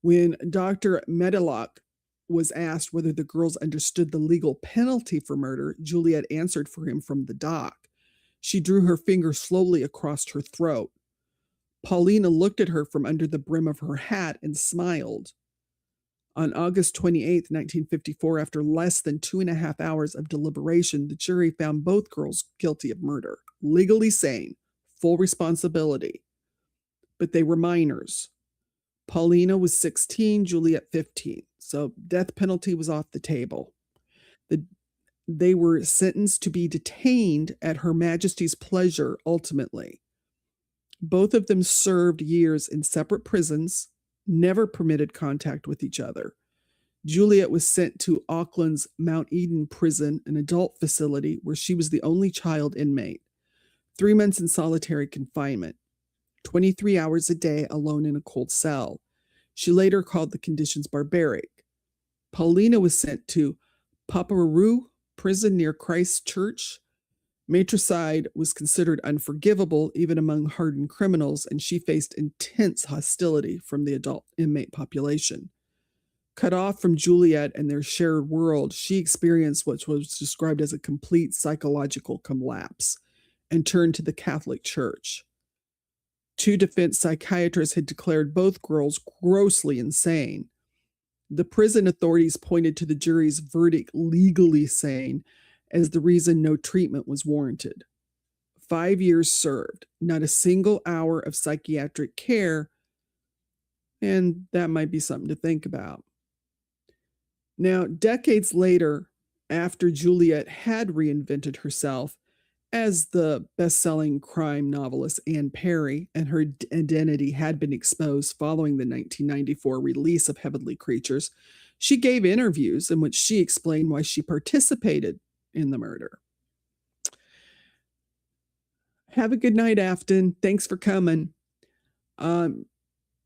When Dr. Medlock was asked whether the girls understood the legal penalty for murder, Juliet answered for him from the dock. She drew her finger slowly across her throat. Paulina looked at her from under the brim of her hat and smiled. On August 28th, 1954, after less than 2.5 hours of deliberation, the jury found both girls guilty of murder, legally sane, full responsibility. But they were minors. Paulina was 16, Juliet 15. So death penalty was off the table. They were sentenced to be detained at Her Majesty's pleasure ultimately. Both of them served years in separate prisons, never permitted contact with each other. Juliet was sent to Auckland's Mount Eden prison, an adult facility where she was the only child inmate. 3 months in solitary confinement, 23 hours a day alone in a cold cell. She later called the conditions barbaric. Paulina was sent to Paparu prison near Christchurch. Matricide was considered unforgivable even among hardened criminals, and she faced intense hostility from the adult inmate population. Cut off from Juliet and their shared world, she experienced what was described as a complete psychological collapse and turned to the Catholic Church. 2 defense psychiatrists had declared both girls grossly insane. The prison authorities pointed to the jury's verdict, legally sane, as the reason no treatment was warranted. 5 years served, not a single hour of psychiatric care, and that might be something to think about. Now, decades later, after Juliet had reinvented herself as the best-selling crime novelist Anne Perry, and her identity had been exposed following the 1994 release of Heavenly Creatures, she gave interviews in which she explained why she participated in the murder. Have a good night, Afton. Thanks for coming.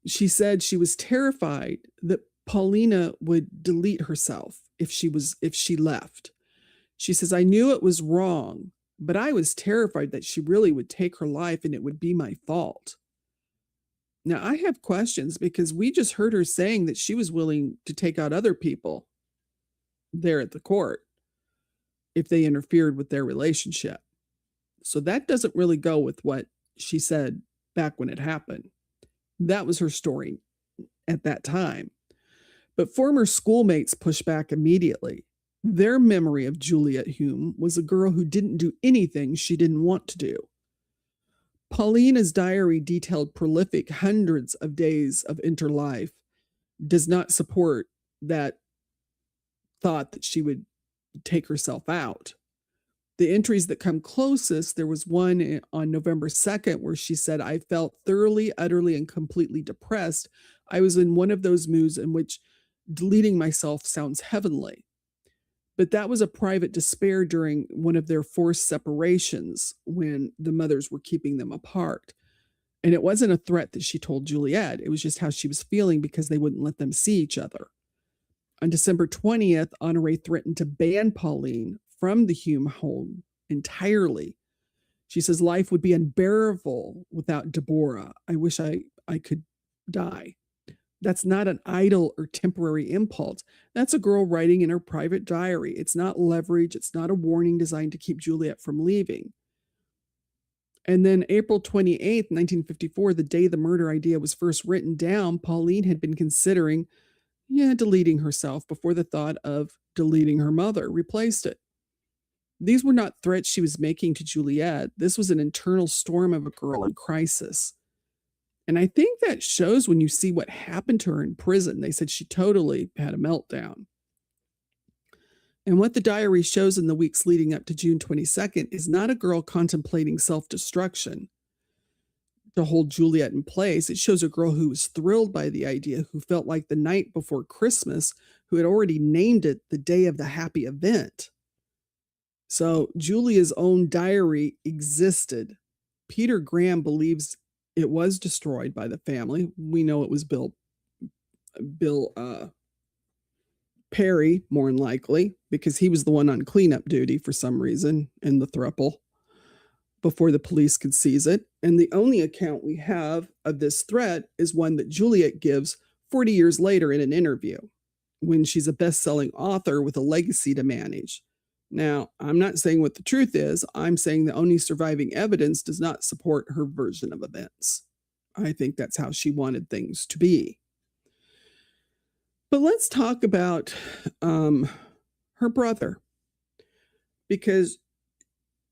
She said she was terrified that Paulina would delete herself if she left. She says, I knew it was wrong, but I was terrified that she really would take her life and it would be my fault. Now, I have questions because we just heard her saying that she was willing to take out other people there at the court if they interfered with their relationship. So that doesn't really go with what she said back when it happened. That was her story at that time. But former schoolmates pushed back immediately. Their memory of Juliet Hulme was a girl who didn't do anything she didn't want to do. Paulina's diary detailed prolific hundreds of days of interlife does not support that thought that she would take herself out. The entries that come closest, there was one on November 2nd where she said, I felt thoroughly, utterly, and completely depressed. I was in one of those moods in which deleting myself sounds heavenly. But that was a private despair during one of their forced separations when the mothers were keeping them apart. And it wasn't a threat that she told Juliet. It was just how she was feeling because they wouldn't let them see each other. On December 20th, Honora threatened to ban Pauline from the Hulme home entirely. She says, life would be unbearable without Deborah. I wish I could die. That's not an idle or temporary impulse. That's a girl writing in her private diary. It's not leverage. It's not a warning designed to keep Juliet from leaving. And then April 28th, 1954, the day the murder idea was first written down, Pauline had been considering, deleting herself before the thought of deleting her mother replaced it. These were not threats she was making to Juliet. This was an internal storm of a girl in crisis. And I think that shows when you see what happened to her in prison. They said she totally had a meltdown. And what the diary shows in the weeks leading up to June 22nd is not a girl contemplating self-destruction to hold Juliet in place. It shows a girl who was thrilled by the idea, who felt like the night before Christmas, who had already named it the day of the happy event. So Julia's own diary existed. Peter Graham believes it was destroyed by the family. We know it was Bill Perry, more than likely, because he was the one on cleanup duty for some reason in the throuple before the police could seize it. And the only account we have of this threat is one that Juliet gives 40 years later in an interview when she's a best-selling author with a legacy to manage. Now, I'm not saying what the truth is. I'm saying the only surviving evidence does not support her version of events. I think that's how she wanted things to be. But let's talk about her brother, because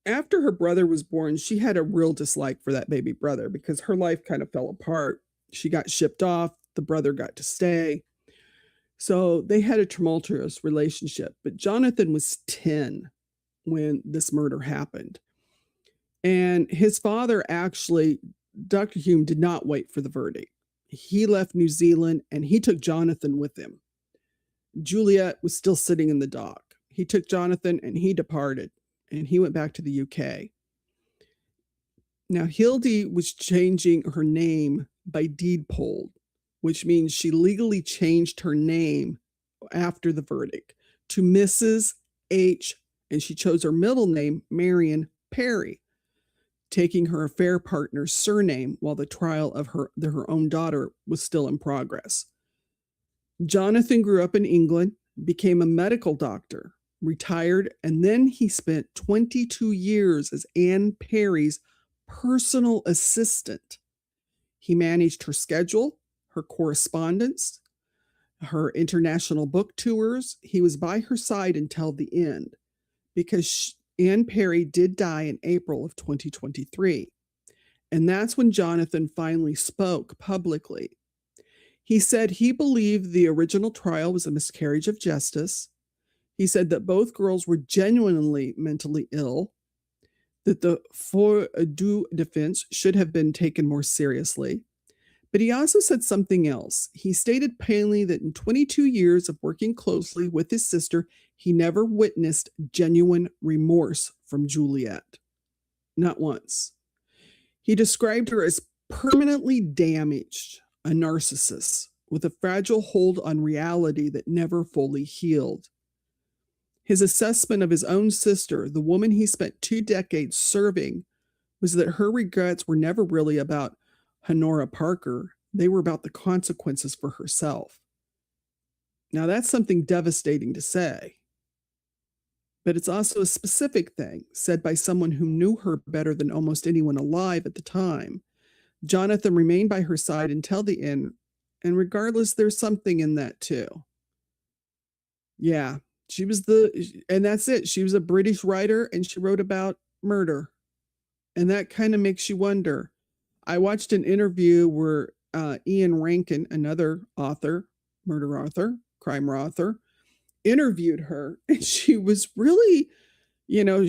after her brother was born, she had a real dislike for that baby brother because her life kind of fell apart. She got shipped off, the brother got to stay. So they had a tumultuous relationship. But Jonathan was 10 when this murder happened. And his father actually, Dr. Hulme, did not wait for the verdict. He left New Zealand and he took Jonathan with him. Juliet was still sitting in the dock. He took Jonathan and he departed, and he went back to the UK. Now, Hilda was changing her name by deed poll, which means she legally changed her name after the verdict to Mrs. H, and she chose her middle name, Marion Perry, taking her affair partner's surname while the trial of her own daughter was still in progress. Jonathan grew up in England, became a medical doctor, retired, and then he spent 22 years as Anne Perry's personal assistant. He managed her schedule, her correspondence, her international book tours. He was by her side until the end because Anne Perry did die in April of 2023. And that's when Jonathan finally spoke publicly. He said he believed the original trial was a miscarriage of justice. He said that both girls were genuinely mentally ill, that the folie defense should have been taken more seriously. But he also said something else. He stated plainly that in 22 years of working closely with his sister, he never witnessed genuine remorse from Juliet. Not once. He described her as permanently damaged, a narcissist with a fragile hold on reality that never fully healed. His assessment of his own sister, the woman he spent 2 decades serving, was that her regrets were never really about Honora Parker. They were about the consequences for herself. Now, that's something devastating to say. But it's also a specific thing said by someone who knew her better than almost anyone alive at the time. Jonathan remained by her side until the end, and regardless, there's something in that too. Yeah, and that's it. She was a British writer, and she wrote about murder. And that kind of makes you wonder. I watched an interview where Ian Rankin, another author, murder author, crime author, interviewed her, and she was really,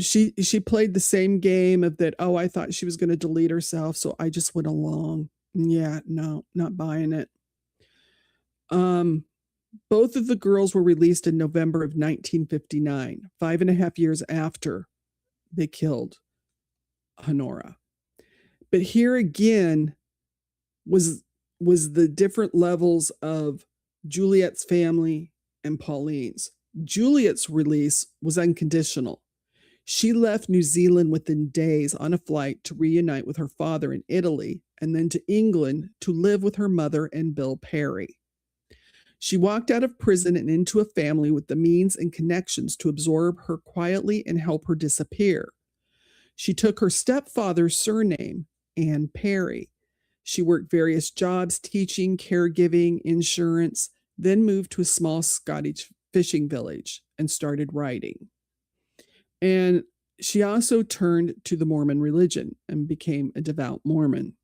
she played the same game of that, I thought she was going to delete herself, so I just went along. Yeah, no, not buying it. Both of the girls were released in November of 1959, 5.5 years after they killed Honora. But here again was the different levels of Juliet's family and Pauline's. Juliet's release was unconditional. She left New Zealand within days on a flight to reunite with her father in Italy and then to England to live with her mother and Bill Perry. She walked out of prison and into a family with the means and connections to absorb her quietly and help her disappear. She took her stepfather's surname, Anne Perry. She worked various jobs, teaching, caregiving, insurance, then moved to a small Scottish fishing village and started writing. And she also turned to the Mormon religion and became a devout Mormon.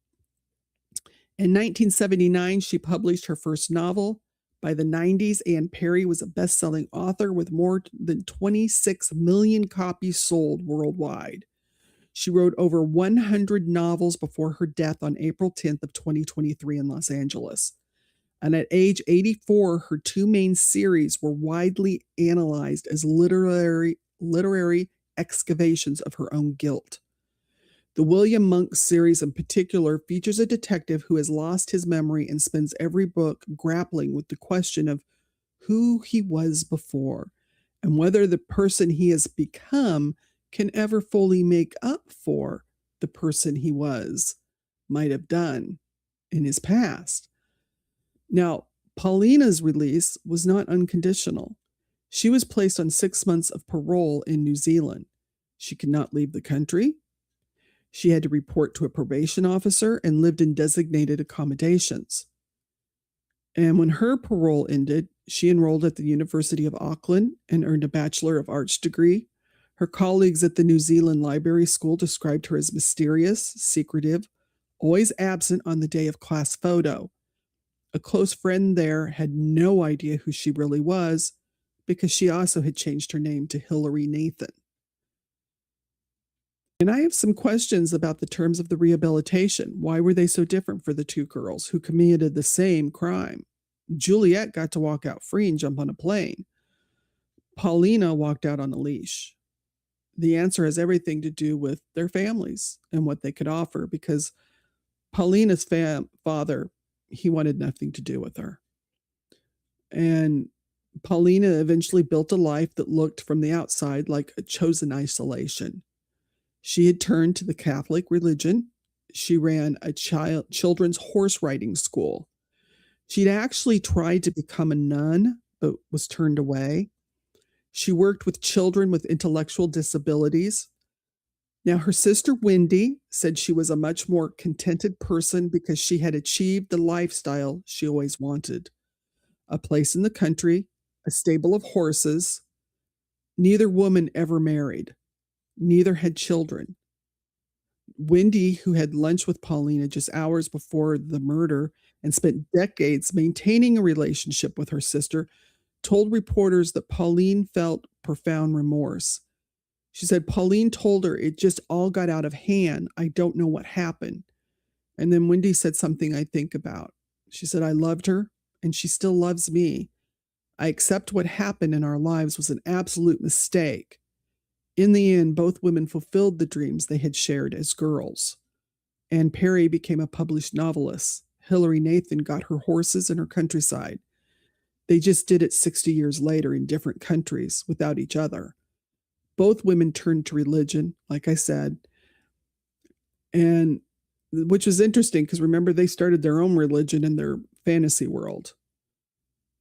In 1979, she published her first novel. By the 90s, Anne Perry was a best-selling author with more than 26 million copies sold worldwide. She wrote over 100 novels before her death on April 10th of 2023 in Los Angeles. And at age 84, her 2 main series were widely analyzed as literary excavations of her own guilt. The William Monk series in particular features a detective who has lost his memory and spends every book grappling with the question of who he was before and whether the person he has become can ever fully make up for the person he might have done in his past. Now, Paulina's release was not unconditional. She was placed on 6 months of parole in New Zealand. She could not leave the country. She had to report to a probation officer and lived in designated accommodations. And when her parole ended, She enrolled at the University of Auckland and earned a Bachelor of Arts degree. Her colleagues at the New Zealand Library School described her as mysterious, secretive, always absent on the day of class photo. A close friend there had no idea who she really was because she also had changed her name to Hilary Nathan. And I have some questions about the terms of the rehabilitation. Why were they so different for the two girls who committed the same crime? Juliet got to walk out free and jump on a plane. Paulina walked out on a leash. The answer has everything to do with their families and what they could offer, because Paulina's father, he wanted nothing to do with her. And Paulina eventually built a life that looked from the outside like a chosen isolation. She had turned to the Catholic religion. She ran a children's horse riding school. She'd actually tried to become a nun, but was turned away. She worked with children with intellectual disabilities. Now, her sister Wendy said she was a much more contented person because she had achieved the lifestyle she always wanted: a place in the country, a stable of horses. Neither woman ever married. Neither had children. Wendy, who had lunch with Paulina just hours before the murder and spent decades maintaining a relationship with her sister, told reporters that Pauline felt profound remorse. She said Pauline told her it just all got out of hand. I don't know what happened. And then Wendy said something I think about. She said, I loved her and she still loves me. I accept what happened in our lives was an absolute mistake. In the end, both women fulfilled the dreams they had shared as girls. And Perry became a published novelist. Hilary Nathan got her horses and her countryside. They just did it 60 years later in different countries without each other. Both women turned to religion, like I said, and which was interesting because remember, they started their own religion in their fantasy world.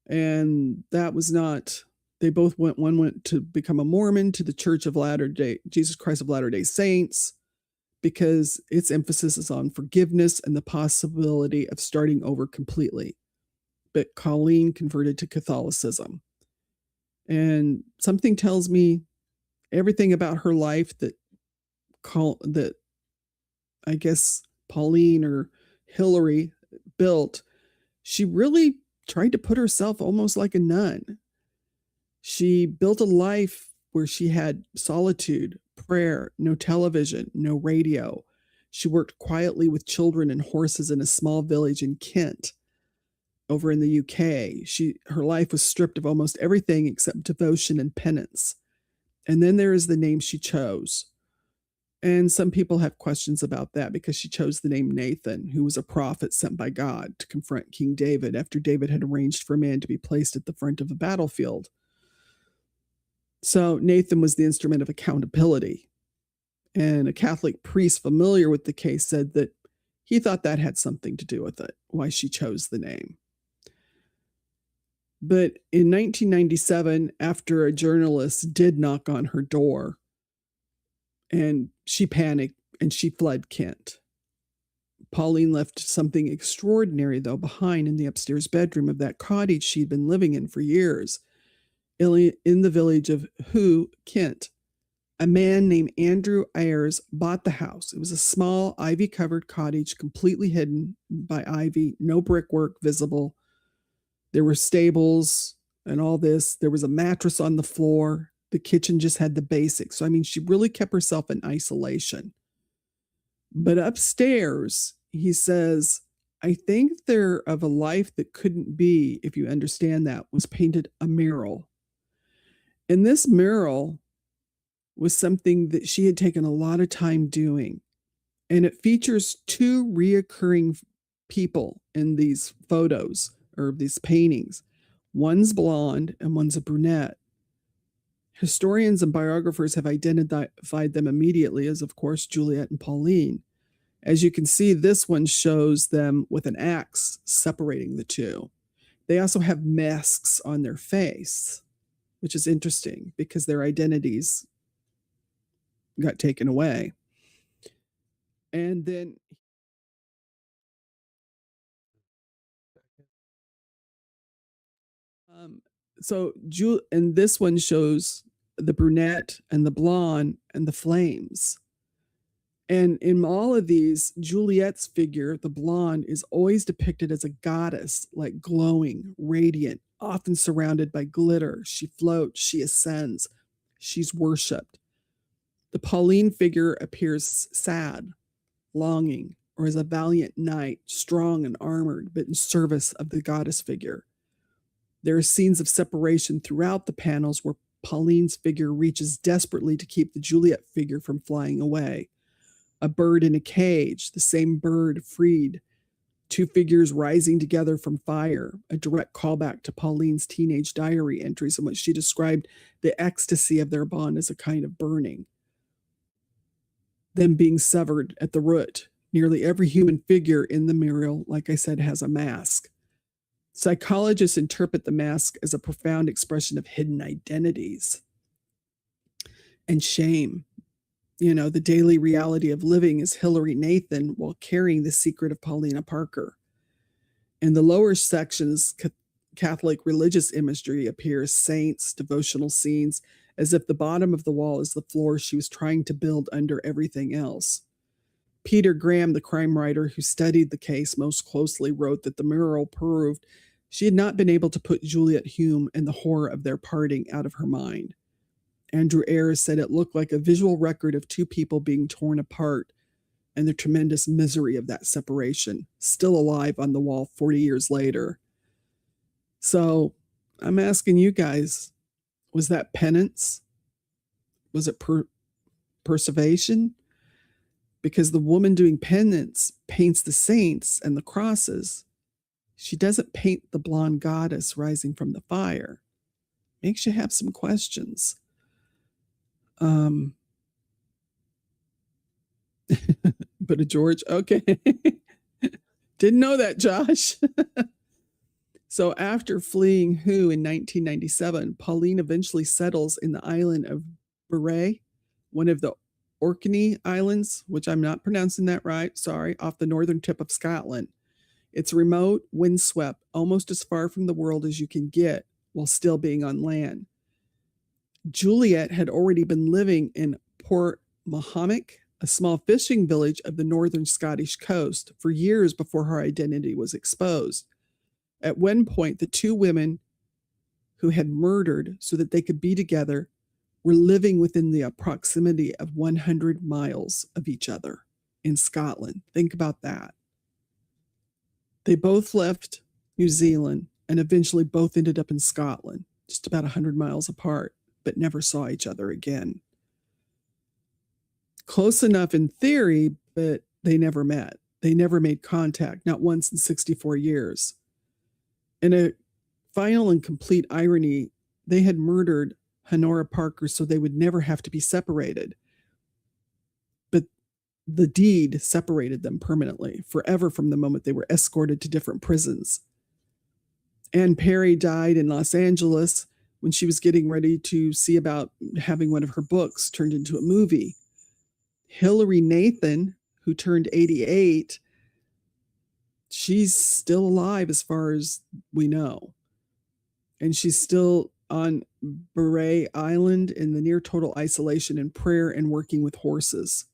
And that was not, they both went, one went to become a Mormon to the Church of Latter-day, Jesus Christ of Latter-day Saints, because its emphasis is on forgiveness and the possibility of starting over completely. But Pauline converted to Catholicism. And something tells me everything about her life that I guess Pauline or Hilary built, she really tried to put herself almost like a nun. She built a life where she had solitude, prayer, no television, no radio. She worked quietly with children and horses in a small village in Kent, over in the UK. Her life was stripped of almost everything except devotion and penance. And then there is the name she chose. And some people have questions about that because she chose the name Nathan, who was a prophet sent by God to confront King David after David had arranged for a man to be placed at the front of a battlefield. So Nathan was the instrument of accountability. And a Catholic priest familiar with the case said that he thought that had something to do with it, why she chose the name. But in 1997, after a journalist did knock on her door, and she panicked and she fled Kent. Pauline left something extraordinary, though, behind in the upstairs bedroom of that cottage she'd been living in for years, in the village of Who, Kent. A man named Andrew Ayers bought the house. It was a small, ivy-covered cottage, completely hidden by ivy, no brickwork visible. There were stables and all this. There was a mattress on the floor. The kitchen just had the basics. So, I mean, she really kept herself in isolation. But upstairs, he says, I think there of a life that couldn't be, if you understand that, was painted a mural. And this mural was something that she had taken a lot of time doing. And it features two reoccurring people in these photos or these paintings. One's blonde and one's a brunette. Historians and biographers have identified them immediately as, of course, Juliet and Pauline. As you can see, this one shows them with an axe separating the two. They also have masks on their face, which is interesting because their identities got taken away. And then And this one shows the brunette and the blonde and the flames. And in all of these, Juliet's figure, the blonde, is always depicted as a goddess, like glowing, radiant, often surrounded by glitter. She floats, she ascends, she's worshipped. The Pauline figure appears sad, longing, or as a valiant knight, strong and armored, but in service of the goddess figure. There are scenes of separation throughout the panels where Pauline's figure reaches desperately to keep the Juliet figure from flying away. A bird in a cage, the same bird freed. Two figures rising together from fire, a direct callback to Pauline's teenage diary entries in which she described the ecstasy of their bond as a kind of burning. Them being severed at the root. Nearly every human figure in the mural, like I said, has a mask. Psychologists interpret the mask as a profound expression of hidden identities and shame. You know, the daily reality of living as Hilary Nathan while carrying the secret of Pauline Parker. In the lower sections, Catholic religious imagery appears, saints, devotional scenes, as if the bottom of the wall is the floor she was trying to build under everything else. Peter Graham, the crime writer who studied the case most closely, wrote that the mural proved she had not been able to put Juliet Hulme and the horror of their parting out of her mind. Andrew Ayres said it looked like a visual record of two people being torn apart and the tremendous misery of that separation, still alive on the wall 40 years later. So I'm asking you guys, was that penance? Was it perseveration? Because the woman doing penance paints the saints and the crosses. She doesn't paint the blonde goddess rising from the fire. Makes you have some questions. But a George, okay. Didn't know that, Josh. So after fleeing Who in 1997, Pauline eventually settles in the island of Borovnia, one of the Orkney Islands, which I'm not pronouncing that right, sorry, off the northern tip of Scotland. It's remote, windswept, almost as far from the world as you can get while still being on land. Juliet had already been living in Port Mahomik, a small fishing village of the northern Scottish coast, for years before her identity was exposed. At one point, the two women who had murdered so that they could be together were living within the proximity of 100 miles of each other in Scotland. Think about that. They both left New Zealand and eventually both ended up in Scotland, just about 100 miles apart, but never saw each other again. Close enough in theory, but they never met. They never made contact, not once in 64 years. In a final and complete irony, they had murdered Honora Parker so they would never have to be separated. But the deed separated them permanently, forever from the moment they were escorted to different prisons. Anne Perry died in Los Angeles when she was getting ready to see about having one of her books turned into a movie. Hilary Nathan, who turned 88, she's still alive as far as we know. And she's still on Borovnia Island in the near total isolation and prayer and working with horses.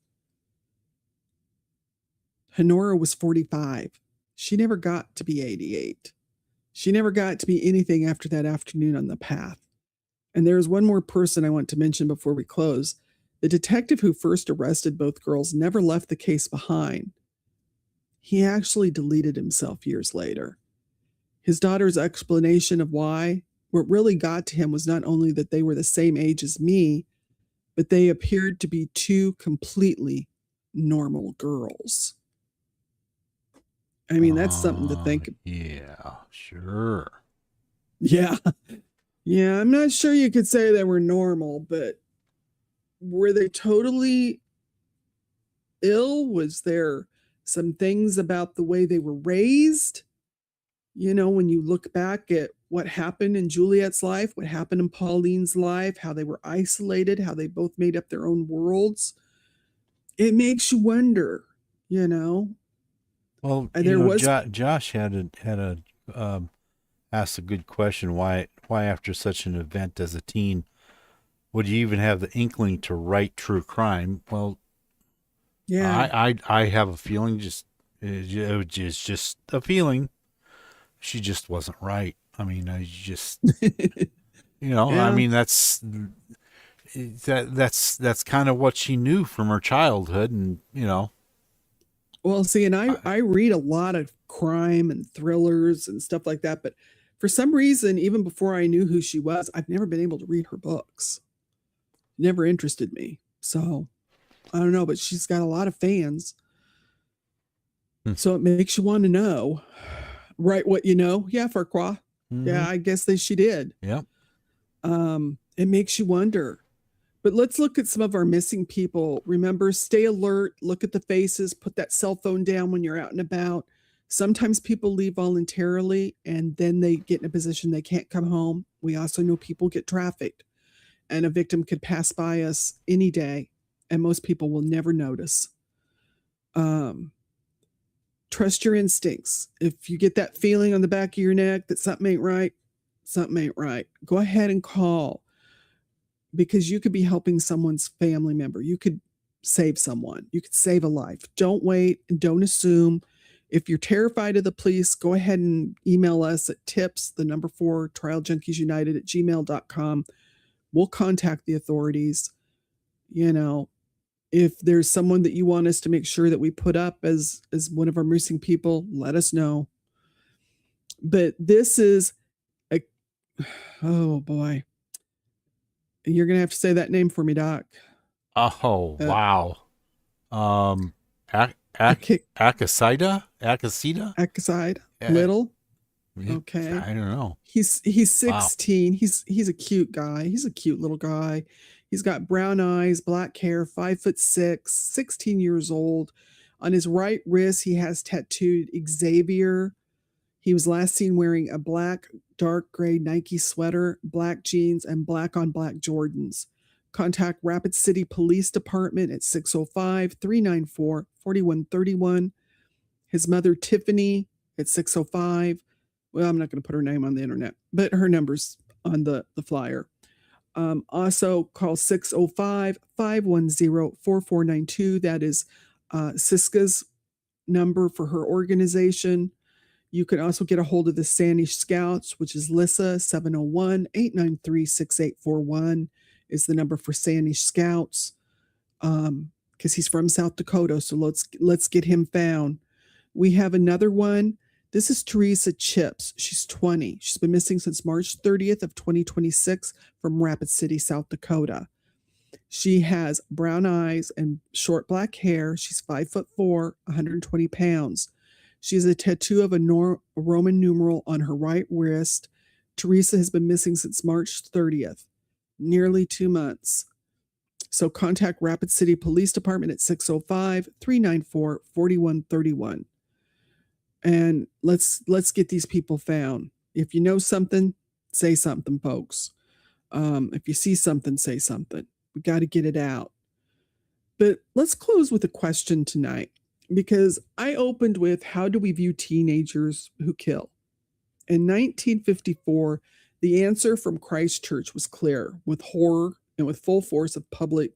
Honora was 45. She never got to be 88. She never got to be anything after that afternoon on the path. And there's one more person I want to mention before we close. The detective who first arrested both girls never left the case behind. He actually deleted himself years later. His daughter's explanation of why, what really got to him was not only that they were the same age as me, but they appeared to be two completely normal girls. I mean, that's something to think. Yeah, sure. Yeah. Yeah, I'm not sure you could say they were normal, but were they totally ill? Was there some things about the way they were raised? You know, when you look back at what happened in Juliet's life, what happened in Pauline's life, how they were isolated, how they both made up their own worlds, it makes you wonder, you know. Well, There was Josh had a asks a good question. Why after such an event as a teen would you even have the inkling to write true crime? Well, Yeah. I have a feeling, it's just a feeling. She just wasn't right. I mean, I just, I Yeah. mean, that's kind of what she knew from her childhood. And, Well, see, and I, I read a lot of crime and thrillers and stuff like that, but for some reason, even before I knew who she was, I've never been able to read her books. Never interested me. So I don't know, but she's got a lot of fans. So it makes you want to know. Right, what you know? Yeah, Farquhar. Yeah, I guess she did. yeah. It makes you wonder. But let's look at some of our missing people. Remember, stay alert, look at the faces, put that cell phone down when you're out and about. Sometimes people leave voluntarily and then they get in a position they can't come home. We also know people get trafficked, and a victim could pass by us any day, and most people will never notice. Trust your instincts. If you get that feeling on the back of your neck that something ain't right, go ahead and call, because you could be helping someone's family member. You could save someone. You could save a life. Don't wait and don't assume. If you're terrified of the police, go ahead and email us at tips, the number 4, trialjunkiesunited at gmail.com. We'll contact the authorities. If there's someone that you want us to make sure that we put up as one of our missing people, let us know. But this is oh boy. You're going to have to say that name for me, Doc. Oh, wow. Akasida? Akaside? Little? Okay. I don't know. He's 16. Wow. He's a cute guy. He's a cute little guy. He's got brown eyes, black hair, 5'6", 16 years old. On his right wrist, he has tattooed Xavier. He was last seen wearing a black, dark gray Nike sweater, black jeans, and black on black Jordans. Contact Rapid City Police Department at 605-394-4131. His mother, Tiffany, at 605. Well, I'm not going to put her name on the internet, but her number's on the flyer. Also call 605-510-4492. That is Siska's number for her organization. You can also get a hold of the Sanish Scouts, which is Lissa. 701-893-6841 is the number for Sanish Scouts, because he's from South Dakota. So let's get him found. We have another one. This is Teresa Chips. She's 20. She's been missing since March 30th of 2026 from Rapid City, South Dakota. She has brown eyes and short black hair. She's 5'4", 120 pounds. She has a tattoo of a Roman numeral on her right wrist. Teresa has been missing since March 30th, nearly 2 months. So contact Rapid City Police Department at 605-394-4131. And let's get these people found. If you know something, say something, folks. If you see something, say something. We got to get it out. But let's close with a question tonight, because I opened with, how do we view teenagers who kill? In 1954, the answer from Christchurch was clear, with horror and with full force of public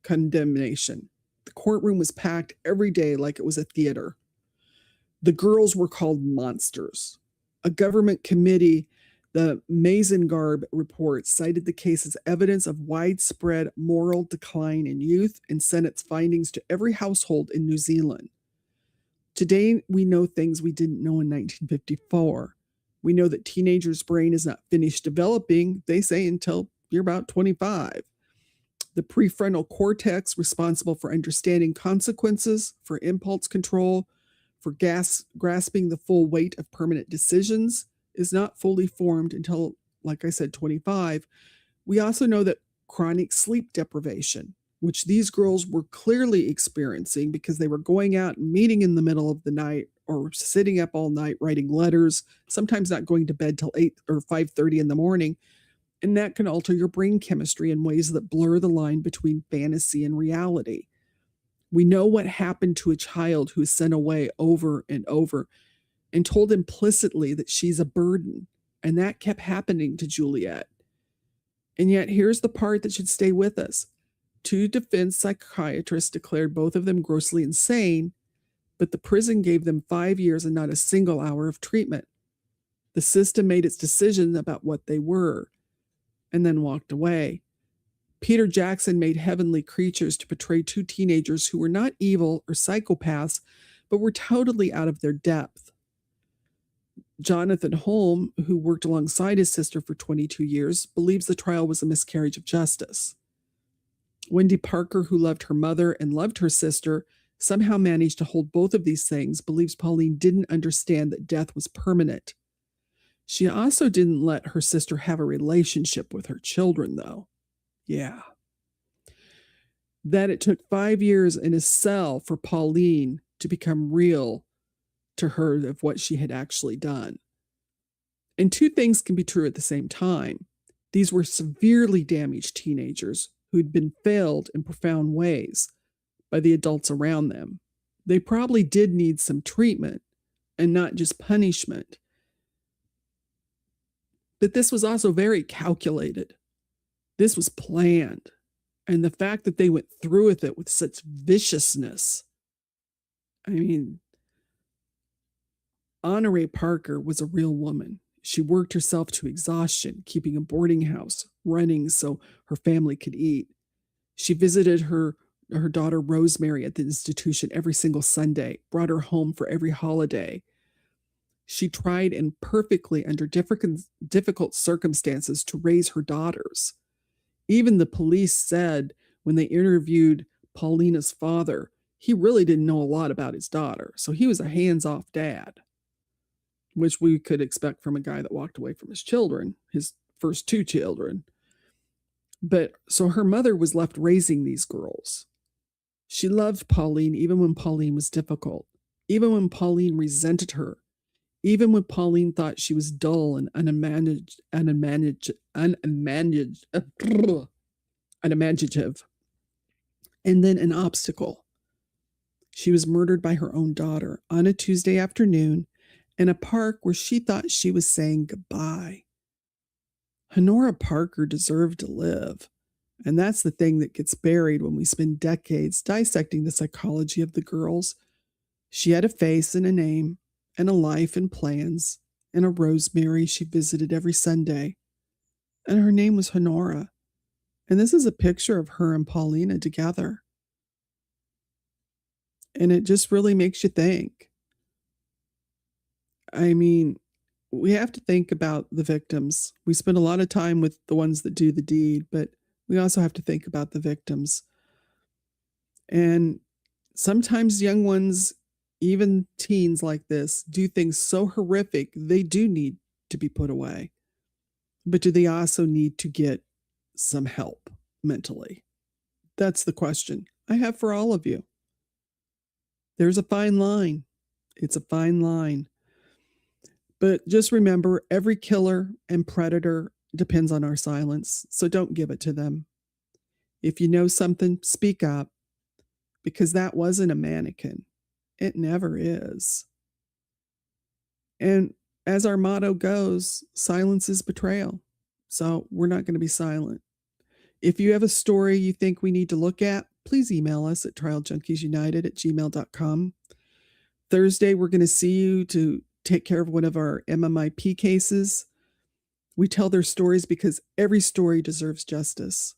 condemnation. The courtroom was packed every day like it was a theater. The girls were called monsters. A government committee, the Mazengarb report, cited the case as evidence of widespread moral decline in youth and sent its findings to every household in New Zealand. Today, we know things we didn't know in 1954. We know that teenagers' brain is not finished developing, they say, until you're about 25. The prefrontal cortex, responsible for understanding consequences, for impulse control, for grasping the full weight of permanent decisions, is not fully formed until, like I said, 25. We also know that chronic sleep deprivation, which these girls were clearly experiencing because they were going out and meeting in the middle of the night or sitting up all night writing letters, sometimes not going to bed till 8 or 5:30 in the morning. And that can alter your brain chemistry in ways that blur the line between fantasy and reality. We know what happened to a child who is sent away over and over and told implicitly that she's a burden. And that kept happening to Juliet. And yet, here's the part that should stay with us. 2 defense psychiatrists declared both of them grossly insane, but the prison gave them 5 years and not a single hour of treatment. The system made its decision about what they were and then walked away. Peter Jackson made Heavenly Creatures to portray 2 teenagers who were not evil or psychopaths, but were totally out of their depth. Jonathan Hulme, who worked alongside his sister for 22 years, believes the trial was a miscarriage of justice. Wendy Parker, who loved her mother and loved her sister, somehow managed to hold both of these things, believes Pauline didn't understand that death was permanent. She also didn't let her sister have a relationship with her children, though. Yeah. That it took 5 years in a cell for Pauline to become real to her of what she had actually done. And 2 things can be true at the same time. These were severely damaged teenagers who'd been failed in profound ways by the adults around them. They probably did need some treatment and not just punishment. But this was also very calculated. This was planned. And the fact that they went through with it with such viciousness. I mean, Honora Parker was a real woman. She worked herself to exhaustion, keeping a boarding house running so her family could eat. She visited her daughter Rosemary at the institution every single Sunday, brought her home for every holiday. She tried imperfectly under difficult circumstances to raise her daughters. Even the police said when they interviewed Paulina's father, he really didn't know a lot about his daughter. So he was a hands-off dad, which we could expect from a guy that walked away from his children, his first 2 children. But so her mother was left raising these girls. She loved Pauline even when Pauline was difficult, even when Pauline resented her, even when Pauline thought she was dull and unimaginative, and then an obstacle. She was murdered by her own daughter on a Tuesday afternoon in a park where she thought she was saying goodbye. Honora Parker deserved to live. And that's the thing that gets buried when we spend decades dissecting the psychology of the girls. She had a face and a name and a life and plans and a Rosemary she visited every Sunday. And her name was Honora. And this is a picture of her and Paulina together. And it just really makes you think. I mean, we have to think about the victims. We spend a lot of time with the ones that do the deed, but we also have to think about the victims. And sometimes young ones, even teens like this, do things so horrific, they do need to be put away. But do they also need to get some help mentally? That's the question I have for all of you. There's a fine line. It's a fine line. But just remember, every killer and predator depends on our silence, so don't give it to them. If you know something, speak up, because that wasn't a mannequin. It never is. And as our motto goes, silence is betrayal. So we're not going to be silent. If you have a story you think we need to look at, please email us at trialjunkiesunited@gmail.com. Thursday, we're going to see you to take care of one of our MMIP cases. We tell their stories because every story deserves justice.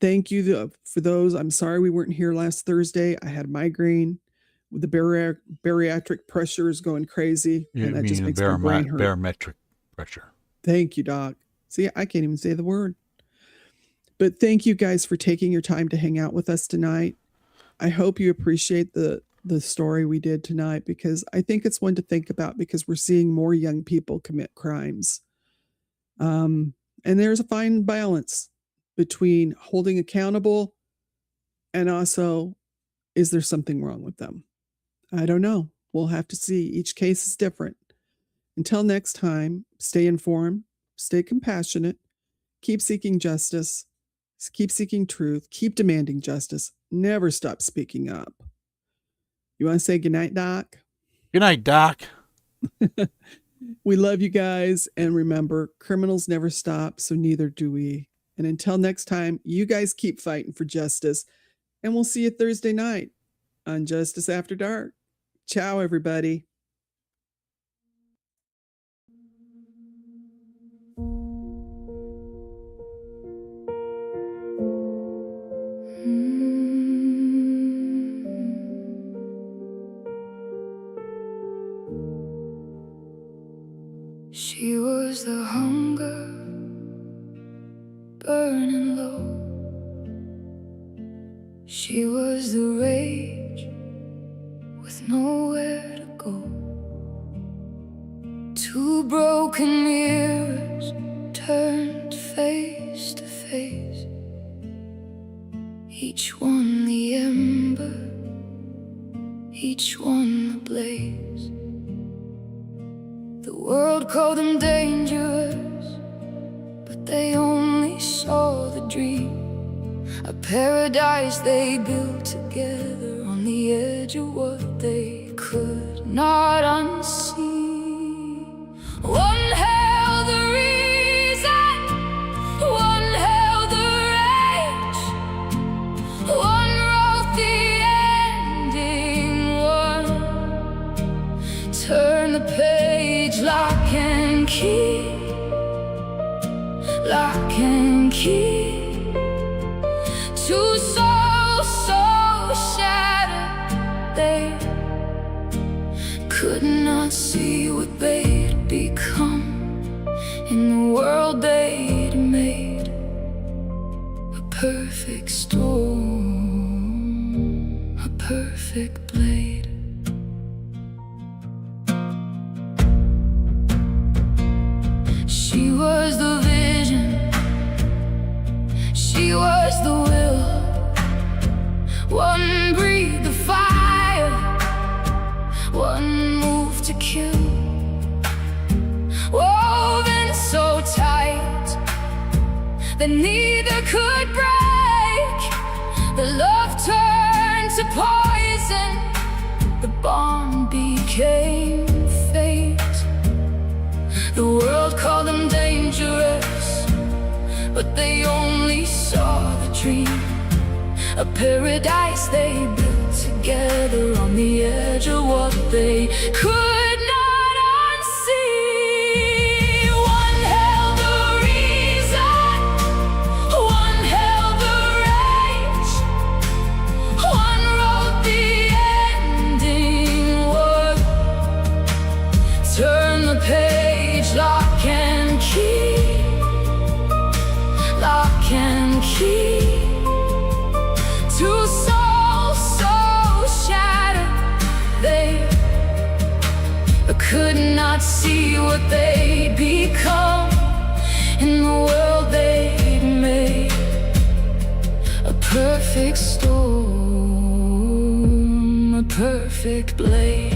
Thank you for those. I'm sorry we weren't here last Thursday. I had migraine. With the bariatric pressure is going crazy. And that just makes my brain hurt. Barometric pressure. Thank you, Doc. See, I can't even say the word. But thank you guys for taking your time to hang out with us tonight. I hope you appreciate the story we did tonight, because I think it's one to think about, because we're seeing more young people commit crimes. And there's a fine balance between holding accountable and also, is there something wrong with them? I don't know. We'll have to see. Each case is different. Until next time, stay informed, stay compassionate, keep seeking justice, keep seeking truth, keep demanding justice, never stop speaking up. You want to say goodnight, Doc? Good night, Doc. We love you guys. And remember, criminals never stop, so neither do we. And until next time, you guys keep fighting for justice. And we'll see you Thursday night on Justice After Dark. Ciao, everybody. She was the hunger burning low. She was the rage with nowhere to go. Two broken mirrors turned face to face, each one the ember, each one the blaze. The world called them dangerous, but they only saw the dream, a paradise they built together on the edge of what they could not unsee. One held the reason, one held the rage, one wrote the ending, one turned the page. Lock and key, lock and key. Two souls so shattered, they could not see what they'd become in the world they'd made. A perfect storm, a perfect blade. She was the vision, she was the will. One breathed the fire, one moved to kill. Woven so tight that neither could break. The love turned to poison, the bond became fate. The world called them dangerous, but they only saw the dream, a paradise they built together on the edge of what they could not unsee. One held the reason, one held the rage, one wrote the ending, one turned the page. Lock and key, lock and key. Two souls so shattered, they could not see what they'd become in the world they'd made. A perfect storm, a perfect blade.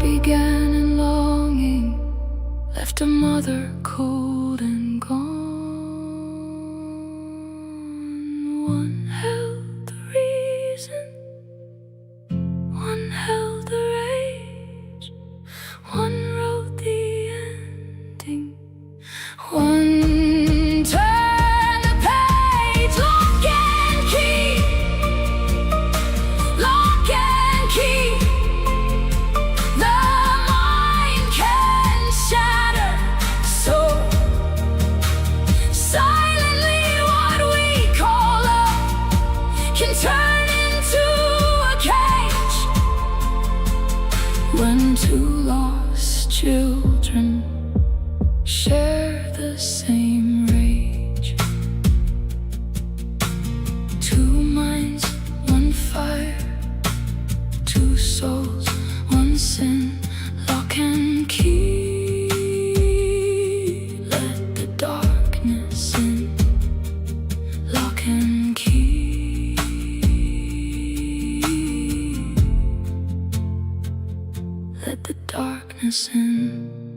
Began in longing, left a mother cold and gone. One held the reason, one held the rage, one wrote the ending, one turned the page. Lock and key, lock and key. When two lost children share the same rage, two minds, one fire, two souls, one sin. Lock and key, let the darkness in. Lock let the darkness in.